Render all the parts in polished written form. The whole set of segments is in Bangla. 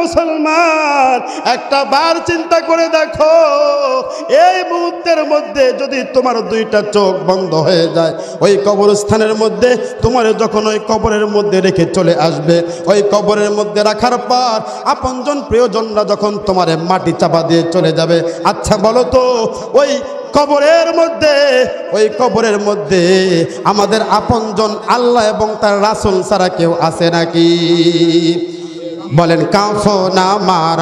মুসলমান, একটা বার চিন্তা করে দেখো, এই মুহূর্তের মধ্যে যদি তোমার দুইটা চোখ বন্ধ হয়ে যায়, ওই কবরস্থানের মধ্যে তোমার যখন ওই কবরের মধ্যে রেখে চলে আসবে, ওই কবরের মধ্যে রাখার পর আপনজন প্রিয়জনরা যখন তোমার মাটি চাপা দিয়ে চলে যাবে, আচ্ছা বলো তো ওই কবরের মধ্যে আমাদের আপনজন আল্লাহ এবং তার রাসূল ছাড়া কেউ আছে নাকি? বলেন, কাফন আমার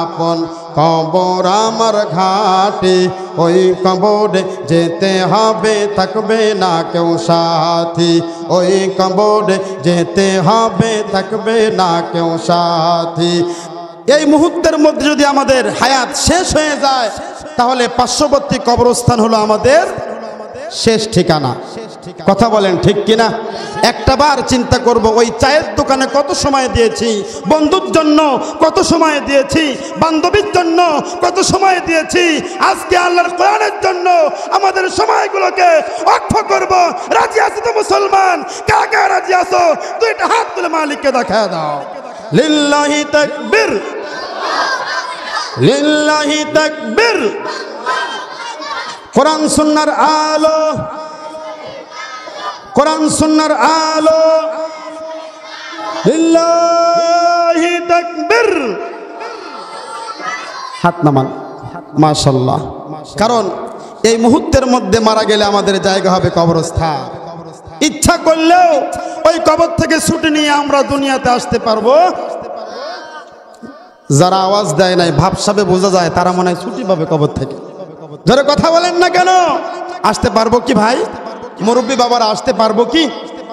আপন, কবর আমার ঘাটে, ওই কবরে যেতে হবে, থাকবে না কেউ সাথী, ওই কবরে যেতে হবে, থাকবে না কেউ সাথী। এই মুহূর্তের মধ্যে যদি আমাদের হায়াত শেষ হয়ে যায়, তাহলে পার্শ্ববর্তী কবরস্থান হলো আমাদের শেষ ঠিকানা। কথা বলেন ঠিক কিনা? একটা বার চিন্তা করব, ওই চায়ের দোকানে কত সময় দিয়েছি, বন্ধুর জন্য কত সময় দিয়েছি, বান্ধবীর জন্য কত সময় দিয়েছি, আজকে আল্লাহর কোরআনের জন্য আমাদের সময়গুলোকে অক্ষ করব। রাজি আছো তো মুসলমান? কারা কারা রাজি আছো? দুইটা হাত তুলে মালিককে দেখা দাও। লিল্লাহি তাকবীর, লিল্লাহি তাকবীর। কোরআন সুন্নাহর আলো, কোরআন সুন্নাহর আলো, লিল্লাহি তাকবীর। হাত নামান, মাশাআল্লাহ। কারণ এই মুহূর্তের মধ্যে মারা গেলে আমাদের জায়গা হবে কবরস্থান। ইচ্ছা করলেও ওই কবর থেকে ছুটি নিয়ে আমরা দুনিয়াতে আসতে পারবো। যারা আওয়াজ দেয় নাই, ভাবসাবে বোঝা যায় তারা মনে হয় ছুটি পাবে কবর থেকে। যারা কথা বলেন না কেন? আসতে পারবো কি ভাই? মুরব্বী বাবারা আসতে পারবো কি?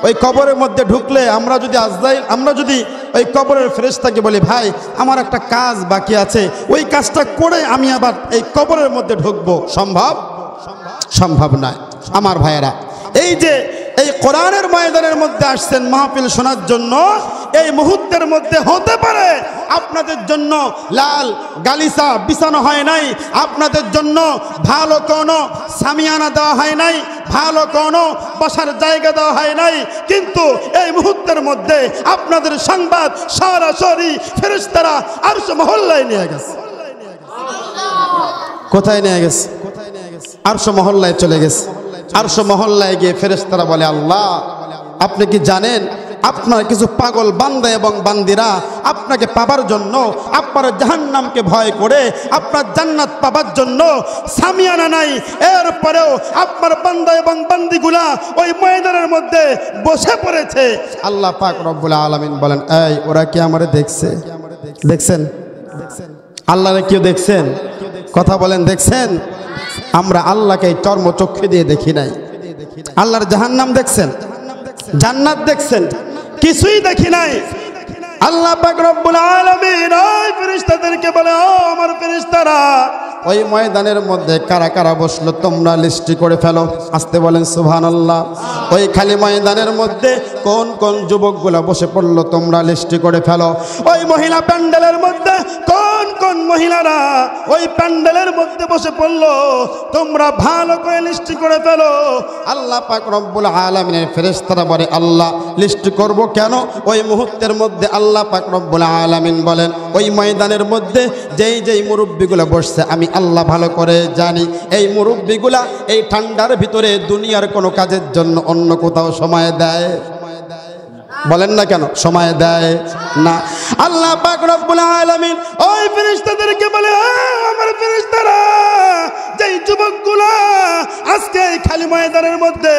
ওই কবরের মধ্যে ঢুকলে আমরা যদি ওই কবরের ফেরেশতাকে বলি, ভাই আমার একটা কাজ বাকি আছে, ওই কাজটা করে আমি আবার এই কবরের মধ্যে ঢুকবো, সম্ভব? সম্ভব নয়। আমার ভাইয়েরা, এই যে এই কোরআনের ময়দানের মধ্যে আসছেন মাহফিল শোনার জন্য, এই মুহূর্তের মধ্যে হতে পারে আপনাদের জন্য লাল গালিচা বিছানো হয় নাই, আপনাদের জন্য ভালো কোনো সামিয়ানা দেওয়া হয় নাই, ভালো কোনো বসার জায়গা দেওয়া হয় নাই, কিন্তু এই মুহূর্তের মধ্যে আপনাদের সংবাদ সরাসরি ফেরেশতারা আরশ মহল্লায় নিয়ে গেছে। কোথায় নিয়ে গেছে? আরশ মহল্লায় চলে গেছে। আরশ মহল্লায় গিয়ে ফেরেশতারা বলে, আল্লাহ আপনি কি জানেন আপনার কিছু পাগল বান্দা এবং বান্দিরা আপনাকে পাবার জন্য, আপনার জাহান্নামকে ভয় করে আপনার জান্নাত পাবার জন্য সামিয়ানা নাই, এরপরেও আপনার বান্দা এবং বান্দিগুলা ওই ময়দানের মধ্যে বসে পড়েছে। আল্লাহ পাক রব্বুল আলামিন বলেন, এই ওরা কি আমারে দেখছে? দেখছেন? আল্লাহরে কেউ দেখছেন? কথা বলেন, দেখছেন? আমরা আল্লাহকে চর্মচক্ষু দিয়ে দেখি নাই। আল্লাহর জাহান্নাম দেখছেন? জান্নাত দেখছেন? কিছুই দেখি নাই। আল্লাহ পাক রব্বুল আলামিন ওই ফেরেশতাদেরকে বলে, ও আমার ফেরেশতারা, ওই ময়দানের মধ্যে কারা কারা বসলো তোমরা লিস্টি করে ফেলো। আসতে বলেন সুবহানাল্লাহ। ওই খালি ময়দানের মধ্যে কোন কোন যুবকগুলা বসে পড়লো তোমরা লিস্টি করে ফেলো। ওই মহিলা প্যান্ডেলের মধ্যে কোন কোন মহিলারা ওই প্যান্ডেলের মধ্যে বসে পড়লো তোমরা ভালো করে লিস্টি করে ফেলো। আল্লাহ পাক রব্বুল আলামিনের ফেরেশতারা বলে, আল্লাহ লিস্টি করব কেন? ওই মুহূর্তের মধ্যে আল্লাহ পাক রব্বুল আলামিন বলেন, ওই ময়দানের মধ্যে যেই যেই মুরব্বিগুলো বসছে আমি আল্লাহ ভালো করে জানি, এই মুরব্বিগুলা এই ঠান্ডার ভিতরে দুনিয়ার কোনো কাজের জন্য অন্য কোথাও সময় দেয়? বলেন না কেন? সময় দেয় না। আল্লাহ পাক রব্বুল আলামিন ওই ফেরেশতাদেরকে বলে, আমার ফেরেশতারা, যেই যুবকগুলা আজকে এই খালি ময়দানের মধ্যে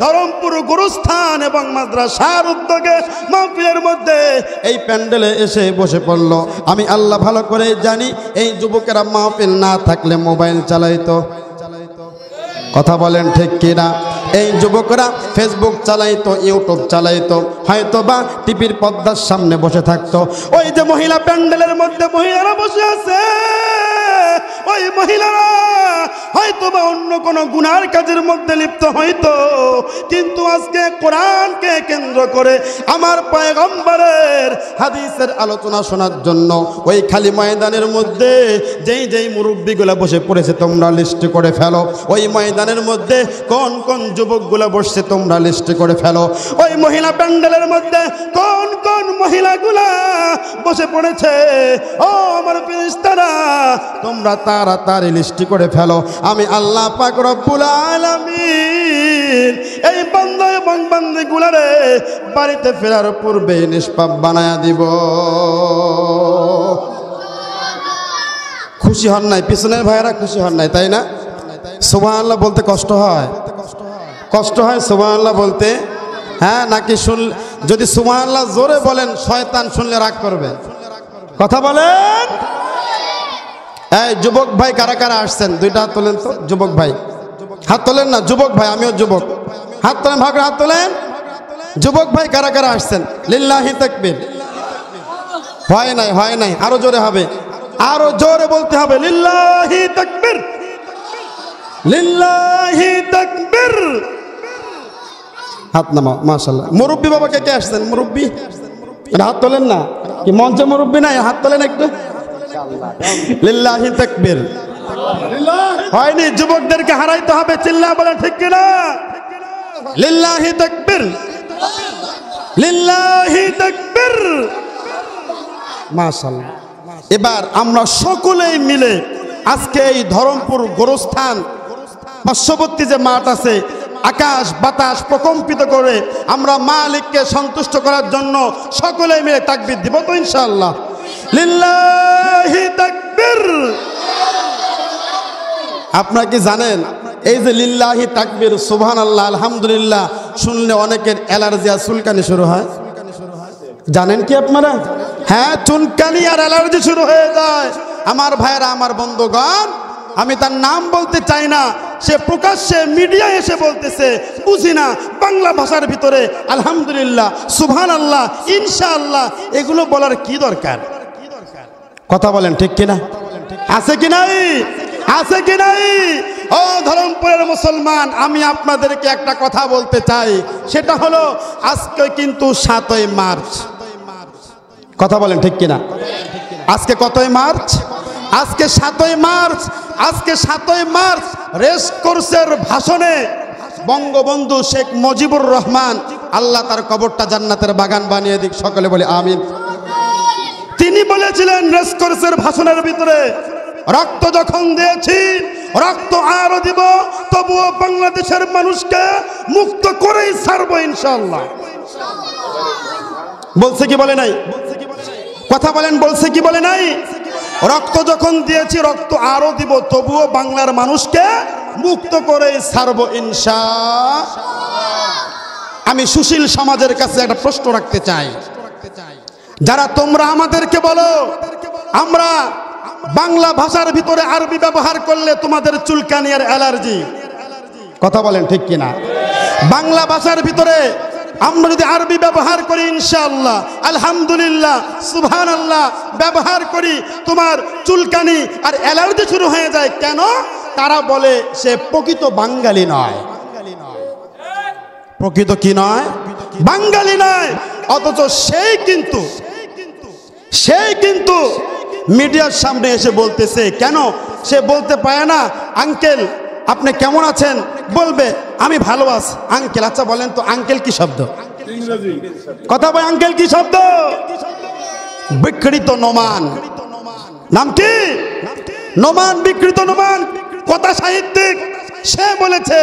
ধরমপুর গুরুস্থান এবং মাদ্রাসার উদ্যোগে মাহফিলের মধ্যে এই প্যান্ডেলে এসে বসে পড়লো, আমি আল্লাহ ভালো করে জানি এই যুবকেরা মাহফিল না থাকলে মোবাইল চালাইতো। কথা বলেন ঠিক কিনা? এই যুবকরা ফেসবুক চালাইতো, ইউটিউব চালাইতো, হয়তো বা টিভির পর্দার সামনে বসে থাকতো। ওই যে মহিলা প্যান্ডেলের মধ্যে মহিলারা বসে আছে, ওই মহিলারা হয়তো বা অন্য কোনো গুনার কাজের মধ্যে লিপ্ত হইতো, কিন্তু আজকে কোরআনকে কেন্দ্র করে আমার পয়গম্বরের হাদিসের আলোচনা শোনার জন্য ওই খালি ময়দানের মধ্যে যেই যেই মুরব্বিগুলা বসে পড়েছে তোমরা লিস্ট করে ফেলো। ওই ময়দানের মধ্যে কোন কোন যুবকগুলা বসছে তোমরা লিস্ট করে ফেলো। ওই মহিলা প্যান্ডেলের মধ্যে কোন কোন মহিলাগুলা বসে পড়েছে। ও আমার ফেরেশতারা, তোমরা তাড়াতাড়ি লিস্টি করে ফেলো, আমি আল্লাহ পাক রব্বুল আলামিন এই বান্দা এবং বান্দীগুলারে বাড়িতে ফেরার পূর্বে নিষ্পাপ বানায়া দিব। খুশি হন নাই? পিছনের ভাইয়েরা খুশি হন নাই, তাই না? সুবহানাল্লাহ বলতে কষ্ট হয়, কষ্ট হয় সুবহানাল্লাহ বলতে? হ্যাঁ, নাকি যদি সুবহানাল্লাহ জোরে বলেন শয়তান শুনলে রাগ করবে? কথা বলেন। এই যুবক ভাই কারা কারা আসছেন? দুইটা হাত তোলেন তো। যুবক ভাই হাত তোলেন না? যুবক ভাই, আমিও যুবক, হাত তোলেন, ভাগ হাত তোলেন। যুবক ভাই কারা কারা আসছেন? লিল্লাহি তাকবীর। হয় নাই, হয় নাই, আরো জোরে হবে, আরো জোরে বলতে হবে, লিল্লাহি তাকবীর, লিল্লাহি তাকবীর। হাত নামাও। মাশাআল্লাহ। মুরব্বী বাবা কে কে আসছেন? মুরব্বী হাত তোলেন না? কি মঞ্চে মুরব্বী নাই? হাত তোলেন একটু। লিল্লাহি তাকবীর। হয়নি, যুবকদেরকে হারাইতে হবে, চিল্লা বলেন ঠিক কিনা? লিল্লাহি তাকবীর, লিল্লাহি তাকবীর। মাশাআল্লাহ। এবার আমরা সকলেই মিলে আজকে এই ধরমপুর গোরস্থান পার্শ্ববর্তী যে মাঠ আছে, আকাশ বাতাস প্রকম্পিত করে আমরা মালিককে সন্তুষ্ট করার জন্য সকলেই মিলে তাকবীর দিব তো ইনশাআল্লাহ? লিল্লাহি তাকবীর। আপনারা কি জানেন এই যে লিল্লাহি তাকবীর, সুবহানাল্লাহ, আলহামদুলিল্লাহ শুনলে অনেকের অ্যালার্জি আর চুলকানি শুরু হয়? জানেন কি আপনারা? হ্যাঁ, চুলকানি আর অ্যালার্জি শুরু হয়ে যায়। আমার ভাইরা, আমার বন্ধুগণ, আমি তার নাম বলতে চাই না, সে প্রকাশ্যে মিডিয়ায় এসে বলতেছে বুঝি না বাংলা ভাষার ভিতরে আলহামদুলিল্লাহ, সুবহানাল্লাহ, ইনশাআল্লাহ এগুলো বলার কি দরকার? কথা বলেন ঠিক কিনা? আছে কি নাই? আছে কি নাই? ও ধরমপুরের মুসলমান, আমি আপনাদেরকে একটা কথা বলতে চাই, সেটা হলো আজকে কিন্তু 7ই মার্চ। কথা বলেন ঠিক কিনা? আজকে কতই মার্চ? আজকে 7ই মার্চ। আজকে 7ই মার্চ রেস কোর্সের ভাষণে বঙ্গবন্ধু শেখ মুজিবুর রহমান, আল্লাহ তার কবরটা জান্নাতের বাগান বানিয়ে দিক, সকলে বলে আমিন। তিনি বলেছিলেন রেস কোর্সের ভাষণের ভিতরে, রক্ত যখন দিয়েছি রক্ত আরো দিব, তবুও বাংলাদেশের মানুষকে মুক্ত করেই ছাড়বো ইনশাআল্লাহ। বলছে কি বলে নাই? কথা বলেন, বলছে কি বলে নাই? রক্ত যখন দিয়েছি রক্ত আরো দিব, তবুও বাংলার মানুষকে মুক্ত করেই ছাড়বো ইনশাআল্লাহ। আমি সুশীল সমাজের কাছে একটা প্রশ্ন রাখতে চাই, যারা তোমরা আমাদেরকে বলো আমরা বাংলা ভাষার ভিতরে আরবি ব্যবহার করলে তোমাদের চুলকানি আর অ্যালার্জি, কথা বলেন ঠিক কিনা? বাংলা ভাষার ভিতরে আমরা যদি আরবি ব্যবহার করি ইনশাআল্লাহ, আলহামদুলিল্লাহ, সুবহানাল্লাহ ব্যবহার করি, তোমার চুলকানি আর অ্যালার্জি শুরু হয়ে যায়। কেন? তারা বলে সে প্রকৃত বাঙালি নয়। প্রকৃত কি নয়? বাঙালি নয়। অথচ সেই কিন্তু মিডিয়ার সামনে এসে বলতেছে, কেন সে বলতে পারে না আঙ্কেল আপনি কেমন আছেন? বলবে আমি ভালো আছি। আঙ্কেল, আচ্ছা বলেন তো আঙ্কেল কি শব্দ? কথা বলে, আঙ্কেল কি শব্দ? বিকৃত নোমান। নাম কি? নোমান, বিকৃত নোমান, কথা সাহিত্যিক। সে বলেছে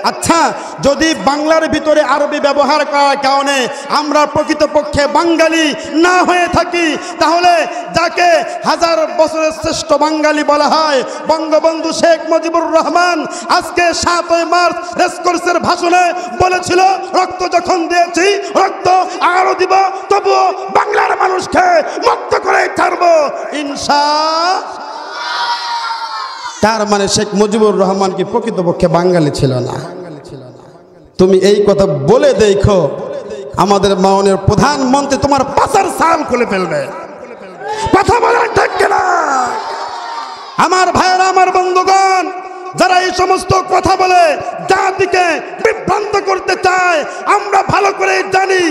আচ্ছা যদি বাংলার ভিতরে আরবি ব্যবহার করার কারণে আমরা প্রকৃতপক্ষে বাঙালি না হয়ে থাকি, তাহলে যাকে 1000 বছরের শ্রেষ্ঠ বাঙালি বলা হয় বঙ্গবন্ধু শেখ মুজিবুর রহমান, আজকে 7ই মার্চ রেসকোর্সের ভাষণে বলেছিল রক্ত যখন দিয়েছি রক্ত আরো দিব, তবুও বাংলার মানুষকে মুক্ত করে ছাড়বো ইনশাআল্লাহ। তার মানে শেখ মুজিবুর রহমান কি প্রকৃতপক্ষে বাঙালি ছিল না? তুমি এই কথা বলে দেখো, আমাদের মাননীয় প্রধানমন্ত্রী তোমার পাছার ছাল খুলে ফেলবে। কথা বলেন ঠিক কিনা? আমার ভাইয়েরা, আমার বন্ধুগণ, যারা এই সমস্ত কথা বলে জাতিকে বিভ্রান্ত করতে চায়, আমরা ভালো করে জানি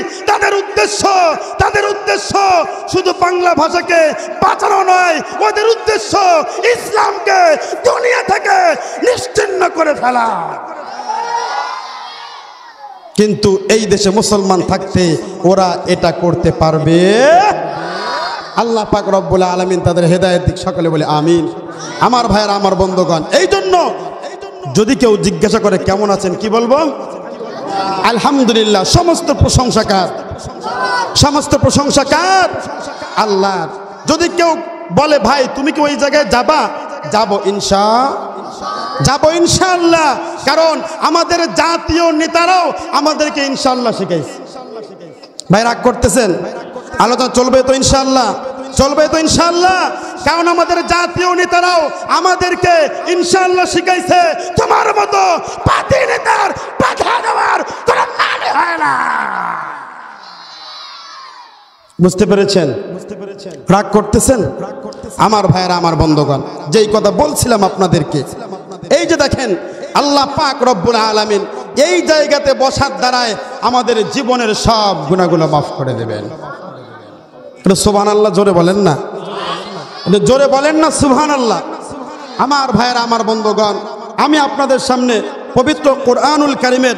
তাদের উদ্দেশ্য শুধু বাংলা ভাষাকে বাঁচানো নয়, ওদের উদ্দেশ্য ইসলামকে দুনিয়া থেকে নিশ্চিহ্ন করে ফেলা। কিন্তু এই দেশে মুসলমান থাকতে ওরা এটা করতে পারবে আল্লাহ পাক রব্বুল আলামিন তাদের হেদায়েত দিক, সকলে বলে আমিন। আমার ভাইয়েরা, আমার বন্ধুগণ, এই জন্য যদি কেউ জিজ্ঞাসা করে কেমন আছেন, কি বলবো? আলহামদুলিল্লাহ। সমস্ত প্রশংসাকার, সমস্ত প্রশংসাকার আল্লাহর। যদি কেউ বলে ভাই তুমি কি ওই জায়গায় যাবা, যাব ইনশাআল্লাহ। কারণ আমাদের জাতীয় নেতারাও আমাদেরকে ইনশাআল্লাহ শিখাইছে। ভাই রাগ করতেছেন? আলোচনা চলবে তো ইনশাআল্লাহ, চলবে তো ইনশাআল্লাহ। কারণ আমাদের জাতীয় নেতারাও আমাদেরকে ইনশাআল্লাহ শিখাইছে তোমার মতো পাতি নেতার বাধা দেওয়ার কোনো মানে হয় না। বুঝতে পেরেছেন? রাগ করতেছেন? আমার ভাইয়েরা, আমার বন্ধুগণ, যেই কথা বলছিলাম আপনাদেরকে, এই যে দেখেন আল্লাহ পাক রব্বুল আলামিন এই জায়গাতে বসার দ্বারায় আমাদের জীবনের সব গুনাহগুলো মাফ করে দেবেন। সুবহানাল্লাহ জোরে বলেন না, জোরে বলেন না সুবহানাল্লাহ। আমার ভাইয়েরা, আমার বন্ধুগণ, আমি আপনাদের সামনে পবিত্র কোরআনুল কারীমের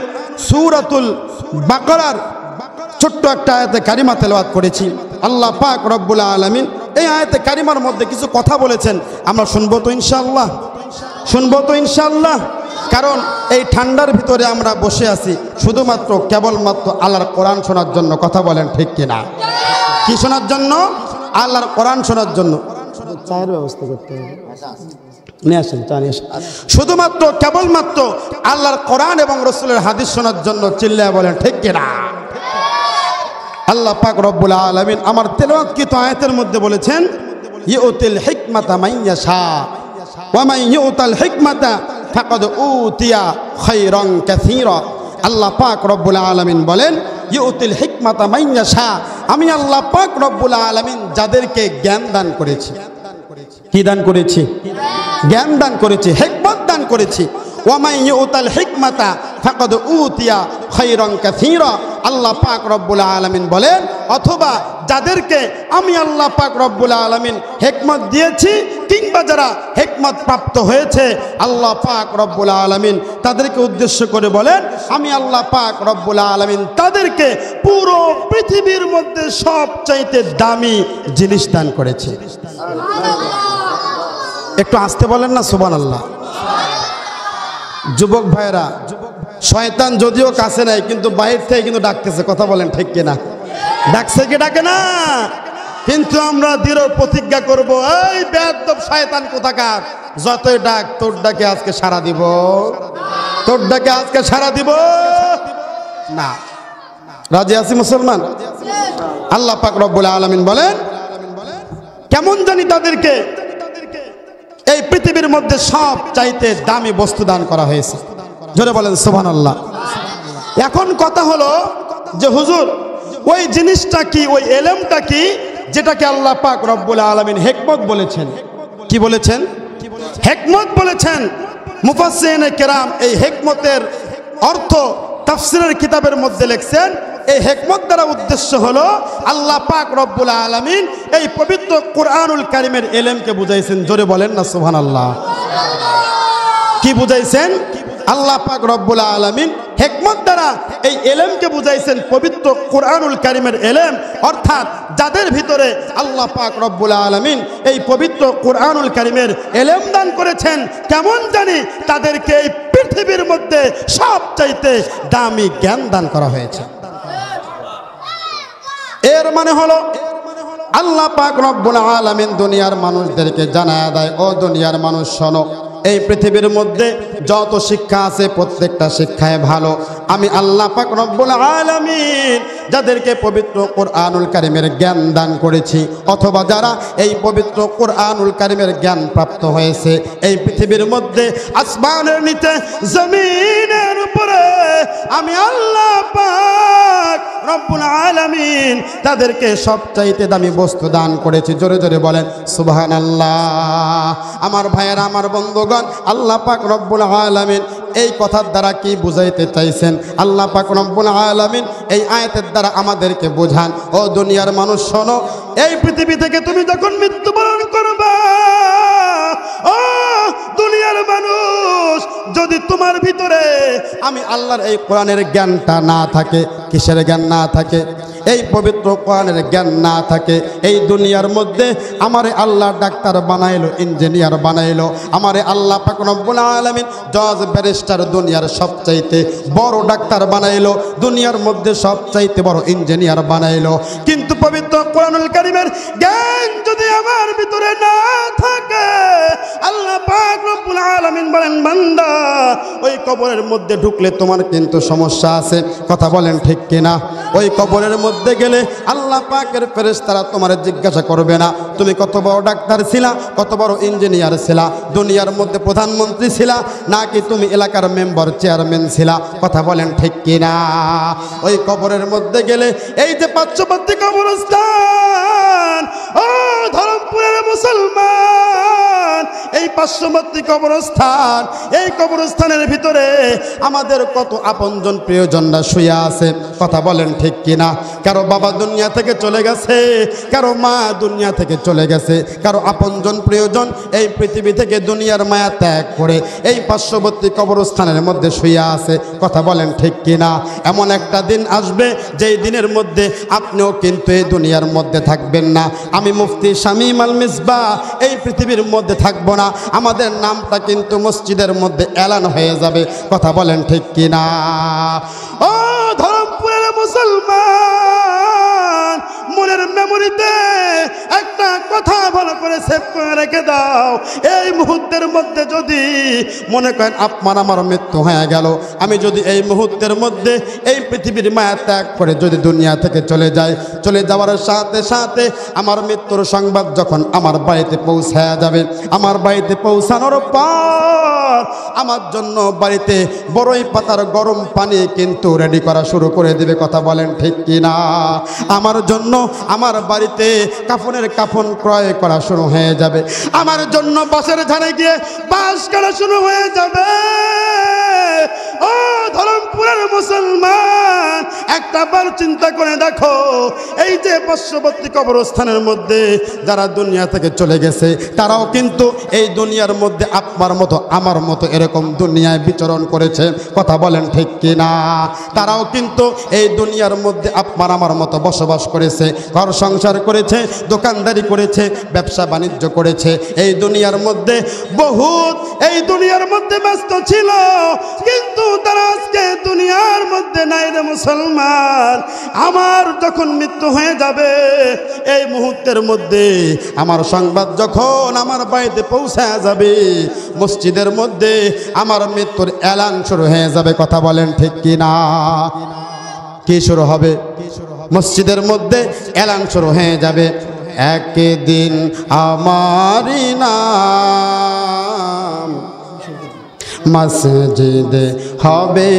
সূরাতুল বাকারার ছোট্ট একটা আয়াতে কারিমা তেলাওয়াত করেছি। আল্লাহ পাক রব্বুল আলামিন এই আয়াতে কারিমার মধ্যে কিছু কথা বলেছেন, আমরা শুনবো তো ইনশাআল্লাহ, শুনবো তো ইনশাআল্লাহ। কারণ এই ঠান্ডার ভিতরে আমরা বসে আছি শুধুমাত্র কেবলমাত্র আল্লাহর কোরআন শোনার জন্য। কথা বলেন ঠিক কিনা? কি শোনার জন্য? আল্লাহর কোরআন শোনার জন্য। চায়ের ব্যবস্থা করতে হবে, নিয়ে আসেন, চা নিয়ে আসেন। শুধুমাত্র কেবলমাত্র আল্লাহর কোরআন এবং রাসূলের হাদিস শোনার জন্য। চিল্লায়া বলেন ঠিক কিনা? আল্লাহ পাক রব্বুল আলামিন আমার তেলাওয়াতকৃত আয়াতের মধ্যে বলেছেন, ইউতিল হিকমাতা মান ইয়াশা ওয়া মান ইউতাল হিকমাতা ফাকাদ উতিয়া খায়রান কাসীরা। আল্লাহ পাক রব্বুল আলামিন বলেন, ইউতিল হিকমাতা মান ইয়াশা, আমি আল্লাহ পাক রব্বুল আলামিন যাদেরকে জ্ঞান দান করেছি। কি দান করেছি? জ্ঞান দান করেছি, হিকমত দান করেছি। ওয়া মান ইউতাল হিকমাতা ফাকাদ উতিয়া খায়রান কাসীরা। আল্লাহ পাক রব্বুল আলামিন বলেন, অথবা যাদেরকে আমি আল্লাহ পাক রব্বুল আলামিন হিকমত দিয়েছি, কিংবা যারা হিকমত প্রাপ্ত হয়েছে, আল্লাহ পাক রব্বুল আলামিন তাদেরকে উদ্দেশ্য করে বলেন, আমি আল্লাহ পাক রব্বুল আলামিন তাদেরকে পুরো পৃথিবীর মধ্যে সবচাইতে দামি জিনিস দান করেছি। একটু আসতে বলেন না সুবহানাল্লাহ। যুবক ভাইরা, শয়তান যদিও কাছে নাই কিন্তু বাইরে থেকে কিন্তু ডাকতেছে। কথা বলেন ঠিক কিনা? ডাকছে কি ডাকে না? কিন্তু আমরা দৃঢ় প্রতিজ্ঞা করব, এই বেয়াদব শয়তান কোথাকার, যতই ডাক তোর ডাকে আজকে সাড়া দিব, তোর ডাকে আজকে সাড়া দিব না। রাজি আছি মুসলমান? আল্লাহ পাক রব্বুল আলামিন বলেন, কেমন জানি তাদেরকে এই পৃথিবীর মধ্যে সব চাইতে দামি বস্তু দান করা হয়েছে। জোরে বলেন সুবহানাল্লাহ। এখন কথা হলো যে হুজুর ওই জিনিসটা কি, ওই এলেমটা কি, যেটাকে আল্লাহ পাক রব্বুল আলামিন হিকমত বলেছেন? কি বলেছেন? হিকমত বলেছেন। মুফাসসিরিনে কেরাম এই হিকমতের অর্থ তাফসীরের কিতাবের মধ্যে লিখছেন, এই হিকমত দ্বারা উদ্দেশ্য হলো আল্লাহ পাক রব্বুল আলামিন এই পবিত্র কোরআনুল কারীমের এলেমকে বুঝাইছেন। জোরে বলেন না সুবহানাল্লাহ। কি বুঝাইছেন? আল্লাহ পাক রব্বুল আলামিন হিকমত দ্বারা এই এলেমকে বুঝাইছেন পবিত্র কোরআনুল কারীমের এলেম। অর্থাৎ যাদের ভিতরে আল্লাহ পাক রব্বুল আলামিন এই পবিত্র কোরআনুল কারীমের এলেম দান করেছেন, কেমন জানি তাদেরকে এই পৃথিবীর মধ্যে সবচাইতে দামি জ্ঞান দান করা হয়েছে। এর মানে হলো আল্লাহ পাক রব্বুল আলামিন দুনিয়ার মানুষদেরকে জানায় দেয়, ও দুনিয়ার মানুষ শোনো, এই পৃথিবীর মধ্যে যত শিক্ষা আছে প্রত্যেকটা শিক্ষায় ভালো। আমি আল্লাহ পাক রব্বুল আলামিন যাদেরকে পবিত্র কোরআনুল কারীমের জ্ঞান দান করেছি, অথবা যারা এই পবিত্র কোরআনুল কারীমের জ্ঞান প্রাপ্ত হয়েছে, এই পৃথিবীর মধ্যে আসমানের নিচে জমিনের উপরে আমি আল্লাহ পাক রব্বুল আলামিন তাদেরকে সবচাইতে দামি বস্তু দান করেছি। জোরে জোরে বলেন সুবহানাল্লাহ। আমার ভাইয়েরা, আমার বন্ধুগণ, আল্লাহ পাক রব্বুল আলামিন এই কথার দ্বারা কি বুঝাইতে চাইছেন? আল্লাহ পাক রব্বুল আলামিন এই আয়াতের দ্বারা আমাদেরকে বোঝান, ও দুনিয়ার মানুষ শোনো, এই পৃথিবী থেকে তুমি যখন মৃত্যুবরণ করবা, ও দুনিয়ার মানুষ, যদি তোমার ভিতরে আমি আল্লাহর এই কোরআনের জ্ঞানটা না থাকে, কিসের জ্ঞান না থাকে? এই পবিত্র কোরআনের জ্ঞান না থাকে, এই দুনিয়ার মধ্যে আমারে আল্লাহ ডাক্তার বানাইলো, ইঞ্জিনিয়ার বানাইলো, আমারে আল্লাহ পাক রব্বুল আলামিন জজ ব্যারিস্টার দুনিয়ার সবচাইতে বড় ডাক্তার বানাইলো, দুনিয়ার মধ্যে সবচাইতে বড় ইঞ্জিনিয়ার বানাইলো, কিন্তু পবিত্র কোরআনুল কারীমের জ্ঞান যদি আমার ভিতরে না থাকে, আল্লাহ পাক রব্বুল আলামিন বলেন বান্দা ওই কবরের মধ্যে ঢুকলে তোমার কিন্তু সমস্যা আছে। কথা বলেন ঠিক কিনা? ওই কবরের মধ্যে গেলে আল্লাহ পাকের ফেরেশতারা তোমার জিজ্ঞাসা করবে না তুমি কত বড় ডাক্তার ছিলা, কত বড় ইঞ্জিনিয়ার ছিলা, দুনিয়ার মধ্যে প্রধানমন্ত্রী ছিলা, নাকি তুমি এলাকার মেম্বার চেয়ারম্যান ছিলা। কথা বলেন ঠিক কিনা? ওই কবরের মধ্যে গেলে এই যে পার্শ্ববর্তী কবরস্থান, ও ধরমপুরের মুসলমান, এই পার্শ্ববর্তী কবরস্থান, এই কবরস্থানের ভিতরে আমাদের কত আপনজন প্রিয়জনরা শুয়ে আছে। কথা বলেন ঠিক কিনা? কারো বাবা দুনিয়া থেকে চলে গেছে, কারো মা দুনিয়া থেকে চলে গেছে, কারো আপনজন প্রিয়জন এই পৃথিবী থেকে দুনিয়ার মায়া ত্যাগ করে এই পার্শ্ববর্তী কবরস্থানের মধ্যে শুয়ে আছে। কথা বলেন ঠিক কিনা? এমন একটা দিন আসবে যেই দিনের মধ্যে আপনিও কিন্তু এই দুনিয়ার মধ্যে থাকবেন না। আমি মুফতি শামীম আল মিসবাহ এই পৃথিবীর মধ্যে থাকবো না, আমাদের নামটা কিন্তু মসজিদের মধ্যে এলান হয়ে যাবে। কথা বলেন ঠিক কিনা? ও ধরমপুরের মুসলমান, মনের মেমোরিতে একটা কথা ভালো করে সেভ করে রেখে দাও। এই মুহূর্তের মধ্যে যদি মনে করেন আপনার আমার মৃত্যু হয়ে গেল, আমি যদি এই মুহূর্তের মধ্যে এই পৃথিবীর মায়া ত্যাগ করে যদি দুনিয়া থেকে চলে যাই, চলে যাওয়ার সাথে সাথে আমার মৃত্যুর সংবাদ যখন আমার বাড়িতে পৌঁছায়া যাবে, আমার বাড়িতে পৌঁছানোর পর আমার জন্য বাড়িতে বড়ই পাতার গরম পানি কিন্তু রেডি করা শুরু করে দিবে। কথা বলেন ঠিক কিনা? আমার জন্য আমার বাড়িতে কাফনের কাফন ক্রয় করা শুরু হয়ে যাবে, আমার জন্য বাঁশের ঝাড়ে গিয়ে বাঁশ কাটা শুরু হয়ে যাবে। ও ধরমপুরের মুসলমান, একটা বার চিন্তা করে দেখো, এই যে পার্শ্ববর্তী কবরস্থানের মধ্যে যারা দুনিয়া থেকে চলে গেছে, তারাও কিন্তু এই দুনিয়ার মধ্যে আপনার মতো আমার মতো এরকম দুনিয়ায় বিচরণ করেছে। কথা বলেন ঠিক কিনা? তারাও কিন্তু এই দুনিয়ার মধ্যে আপনার আমার মতো বসবাস করেছে, ঘর সংসার করেছে, দোকানদারি করেছে, ব্যবসা বাণিজ্য করেছে। এই দুনিয়ার মধ্যে বহুত এই দুনিয়ার মধ্যে ব্যস্ত ছিল, কিন্তু তারা আজকে দুনিয়ার মধ্যে নাই রে মুসলমান। আমার যখন মৃত্যু হয়ে যাবে, এই মুহূর্তের মধ্যে আমার সংবাদ যখন আমার বাড়িতে পৌঁছায় যাবে, মসজিদের মধ্যে আমার মৃত্যুর এলান শুরু হয়ে যাবে। কথা বলেন ঠিক কিনা? কি শুরু হবে? মসজিদের মধ্যে এলান শুরু হয়ে যাবে, একদিন আমারই নাম মসজিদে হবে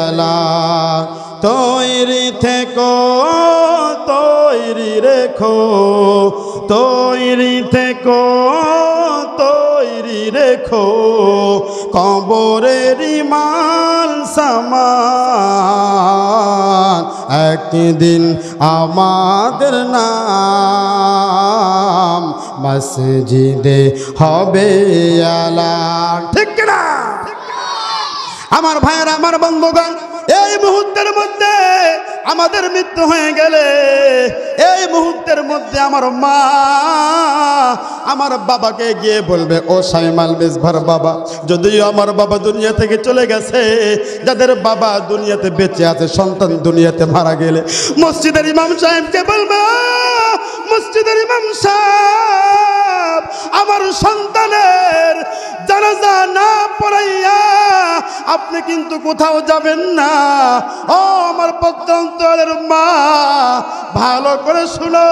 এলান। তৈরি থেকো, তৈরি রেখো, তৈরি থেকো, তৈরি রেখো, কবরেরই মাল সামান একদিন আমাদের নাম মসজিদে হবে এলান। ঠিক না আমার ভাইয়েরা, আমার বন্ধুগণ? এই মুহূর্তের মধ্যে আমাদের মৃত্যু হয়ে গেলে, এই মুহূর্তের মধ্যে আমার মা আমার বাবাকে গিয়ে বলবে, ও শামীম আল মিসবাহর বাবা, যদিও আমার বাবা দুনিয়া থেকে চলে গেছে, যাদের বাবা দুনিয়াতে বেঁচে আছে, সন্তান দুনিয়াতে মারা গেলে মসজিদের ইমাম সাহেবকে বলবে, মসজিদের ইমাম সাহেব, আমার সন্তানের জানাজা না পড়াইয়া আপনি কিন্তু কোথাও যাবেন না। ও আমার প্রত্যন্তরের মা, ভালো করে শুনো,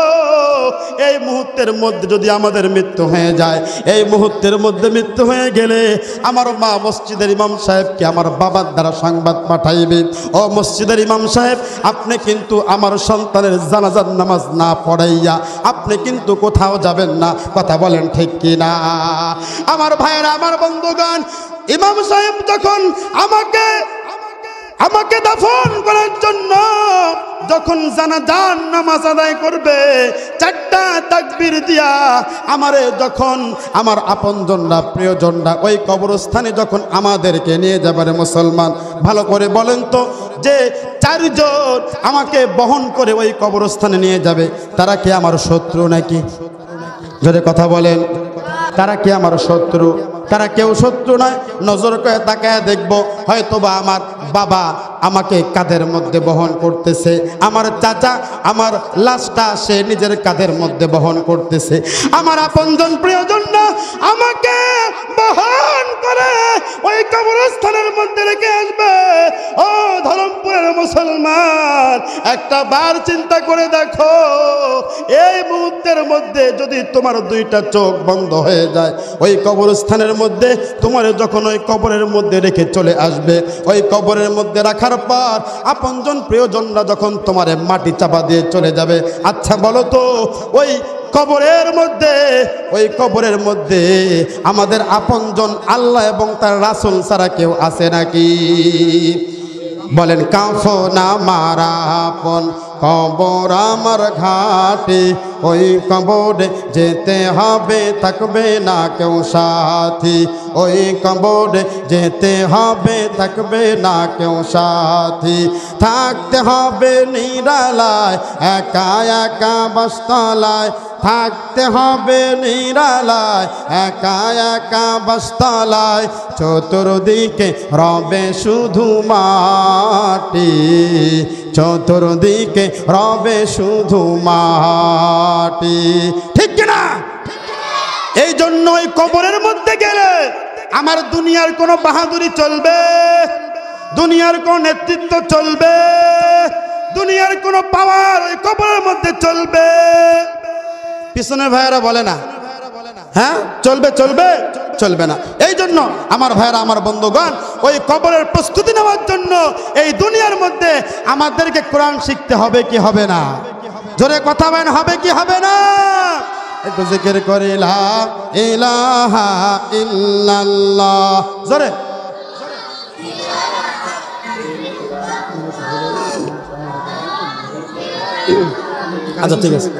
এই মুহূর্তের মধ্যে যদি আমাদের মৃত্যু হয়ে যায়, এই মুহূর্তের মধ্যে মৃত্যু হয়ে গেলে আমার মা মসজিদের ইমাম সাহেবকে আমার বাবার দ্বারা সংবাদ পাঠাইবে, ও মসজিদের ইমাম সাহেব, আপনি কিন্তু আমার সন্তানের জানাজার নামাজ না পড়াইয়া আপনি কিন্তু কোথাও যাবেন না। কথা বলেন ঠিক কিনা? আমার ভাইয়েরা, আমার বন্ধুগণ, ইমাম সাহেব যখন আমাকে দাফন করার জন্য যখন জানাজার নামাজ আদায় করবে, চারটা তাকবীর দিয়া আমারে যখন আমার আপনজনরা প্রিয়জনরা ওই কবরস্থানে যখন আমাদেরকে নিয়ে যাবে মুসলমান, ভালো করে বলেন তো, যে চারজন আমাকে বহন করে ওই কবরস্থানে নিয়ে যাবে, তারা কি আমার শত্রু নাকি? জোরে কথা বলেন, তারা কি আমার শত্রু? তারা কেউ শত্রু নয়। নজর করে তাকায় দেখব, হয়তোবা আমার বাবা আমাকে কাঁধের মধ্যে বহন করতেছে, আমার চাচা আমার লাশটা সে নিজের কাঁধের মধ্যে বহন করতেছে, আমার আপনজন প্রিয়জনরা আমাকে বহন করে ওই কবরস্থানের মধ্যে রেখে আসবে। ও ধরমপুরের মুসলমান, একটা বার চিন্তা করে দেখো, এই মুহূর্তের মধ্যে যদি তোমার দুইটা চোখ বন্ধ হয়ে যায়, ওই কবরস্থানের মধ্যে তোমার যখন ওই কবরের মধ্যে রেখে চলে আসবে, ওই কবরের মধ্যে রাখার পর আপনজন প্রিয়জনরা যখন তোমার মাটি চাপা দিয়ে চলে যাবে, আচ্ছা বলো তো ওই কবরের মধ্যে আমাদের আপনজন আল্লাহ এবং তার রাসূল ছাড়া কেউ আছে নাকি? বলেন, কাফন আমার আপন, কবর আমার ঘাটে, ওই কবরে যেতে হবে, থাকবে না কেউ সাথী, ওই কবরে যেতে হবে, থাকবে না কেউ সাথী, থাকতে হবে নিরালায়, একা একা বাসতলায়, থাকতে হবে নিরালায়, একা একা বাসতলায়, চতুর্দিকে রবে শুধু মাটি, চতুর্দিকে রবে শুধু মাটি, ঠিক কিনা? এই জন্য ওই কবরের মধ্যে গেলে আমার দুনিয়ার কোনো বাহাদুরি চলবে, দুনিয়ার কোনো নেতৃত্ব চলবে, দুনিয়ার কোনো পাওয়ার ওই কবরের মধ্যে চলবে? পিছনের ভাইয়েরা বলে না, হ্যাঁ চলবে, চলবে চলবে না। এই জন্য আমার ভাইয়েরা, আমার বন্ধুগণ, ওই কবরের প্রস্তুতি নেওয়ার জন্য এই দুনিয়ার মধ্যে আমাদেরকে কোরআন শিখতে হবে কি হবে না? জোরে কথা বলেন, হবে কি হবে না? একটু জিকির করি লা ইলাহা ইল্লাল্লাহ, জোরে। আচ্ছা ঠিক আছে।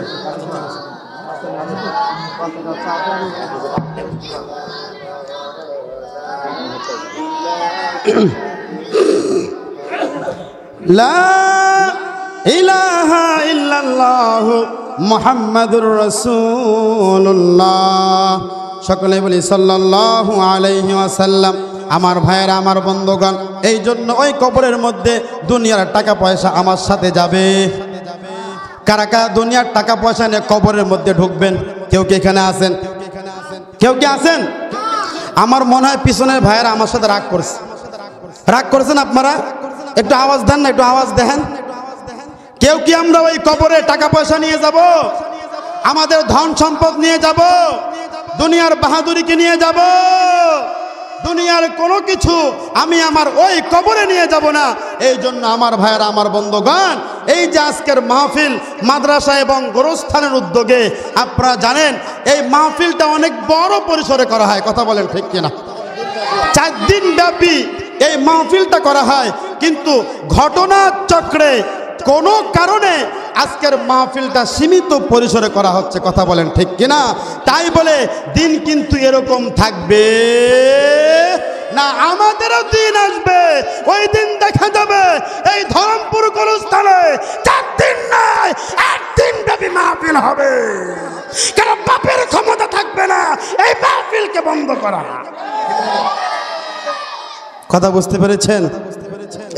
লা ইলাহা ইল্লাল্লাহ মুহাম্মাদুর রাসূলুল্লাহ, সকলে বলি সাল্লাল্লাহু আলাইহি ওয়াসাল্লাম। আমার ভাইয়েরা, আমার বন্ধুগণ, এই জন্য ওই কবরের মধ্যে দুনিয়ার টাকা পয়সা আমার সাথে যাবে। কারা কারা দুনিয়ার টাকা পয়সা নিয়ে কবরের মধ্যে ঢুকবেন? কেউ কি এখানে আছেন? কেউ কি আছেন? আমার মনে হয় পিছনের ভাইয়েরা আমার সাথে রাগ করছে। রাগ করছেন আপনারা? একটু আওয়াজ দেন না, একটু আওয়াজ দেন। কেউ কি আমরা ওই কবরে টাকা পয়সা নিয়ে যাব? আমাদের ধন সম্পদ নিয়ে যাব? দুনিয়ার বাহাদুরিকে নিয়ে যাব? দুনিয়ার কোনো কিছু আমি আমার ওই কবরে নিয়ে যাব না। এই জন্য আমার ভাইয়েরা, আমার বন্ধুগণ, এই যে আজকের মাহফিল মাদ্রাসা এবং গোরস্থানের উদ্যোগে, আপনারা জানেন এই মাহফিলটা অনেক বড় পরিসরে করা হয়, কথা বলেন ঠিক কিনা? 4 দিন ব্যাপী এই মাহফিলটা করা হয়, কিন্তু ঘটনার চক্রে কোনো কারণে আজকের মাহফিলটা সীমিত পরিসরে করা হচ্ছে, কথা বলেন ঠিক কিনা? তাই বলে দিন কিন্তু এরকম থাকবে না, আমাদেরও দিন আসবে, ওই দিন দেখা যাবে এই ধরমপুর গোরস্থানে 4 দিন নয় 1 দিন ব্যাপী মাহফিল হবে, কারণ বাপের ক্ষমতা থাকবে না এই মাহফিলকে বন্ধ করা। কথা বুঝতে পেরেছেন?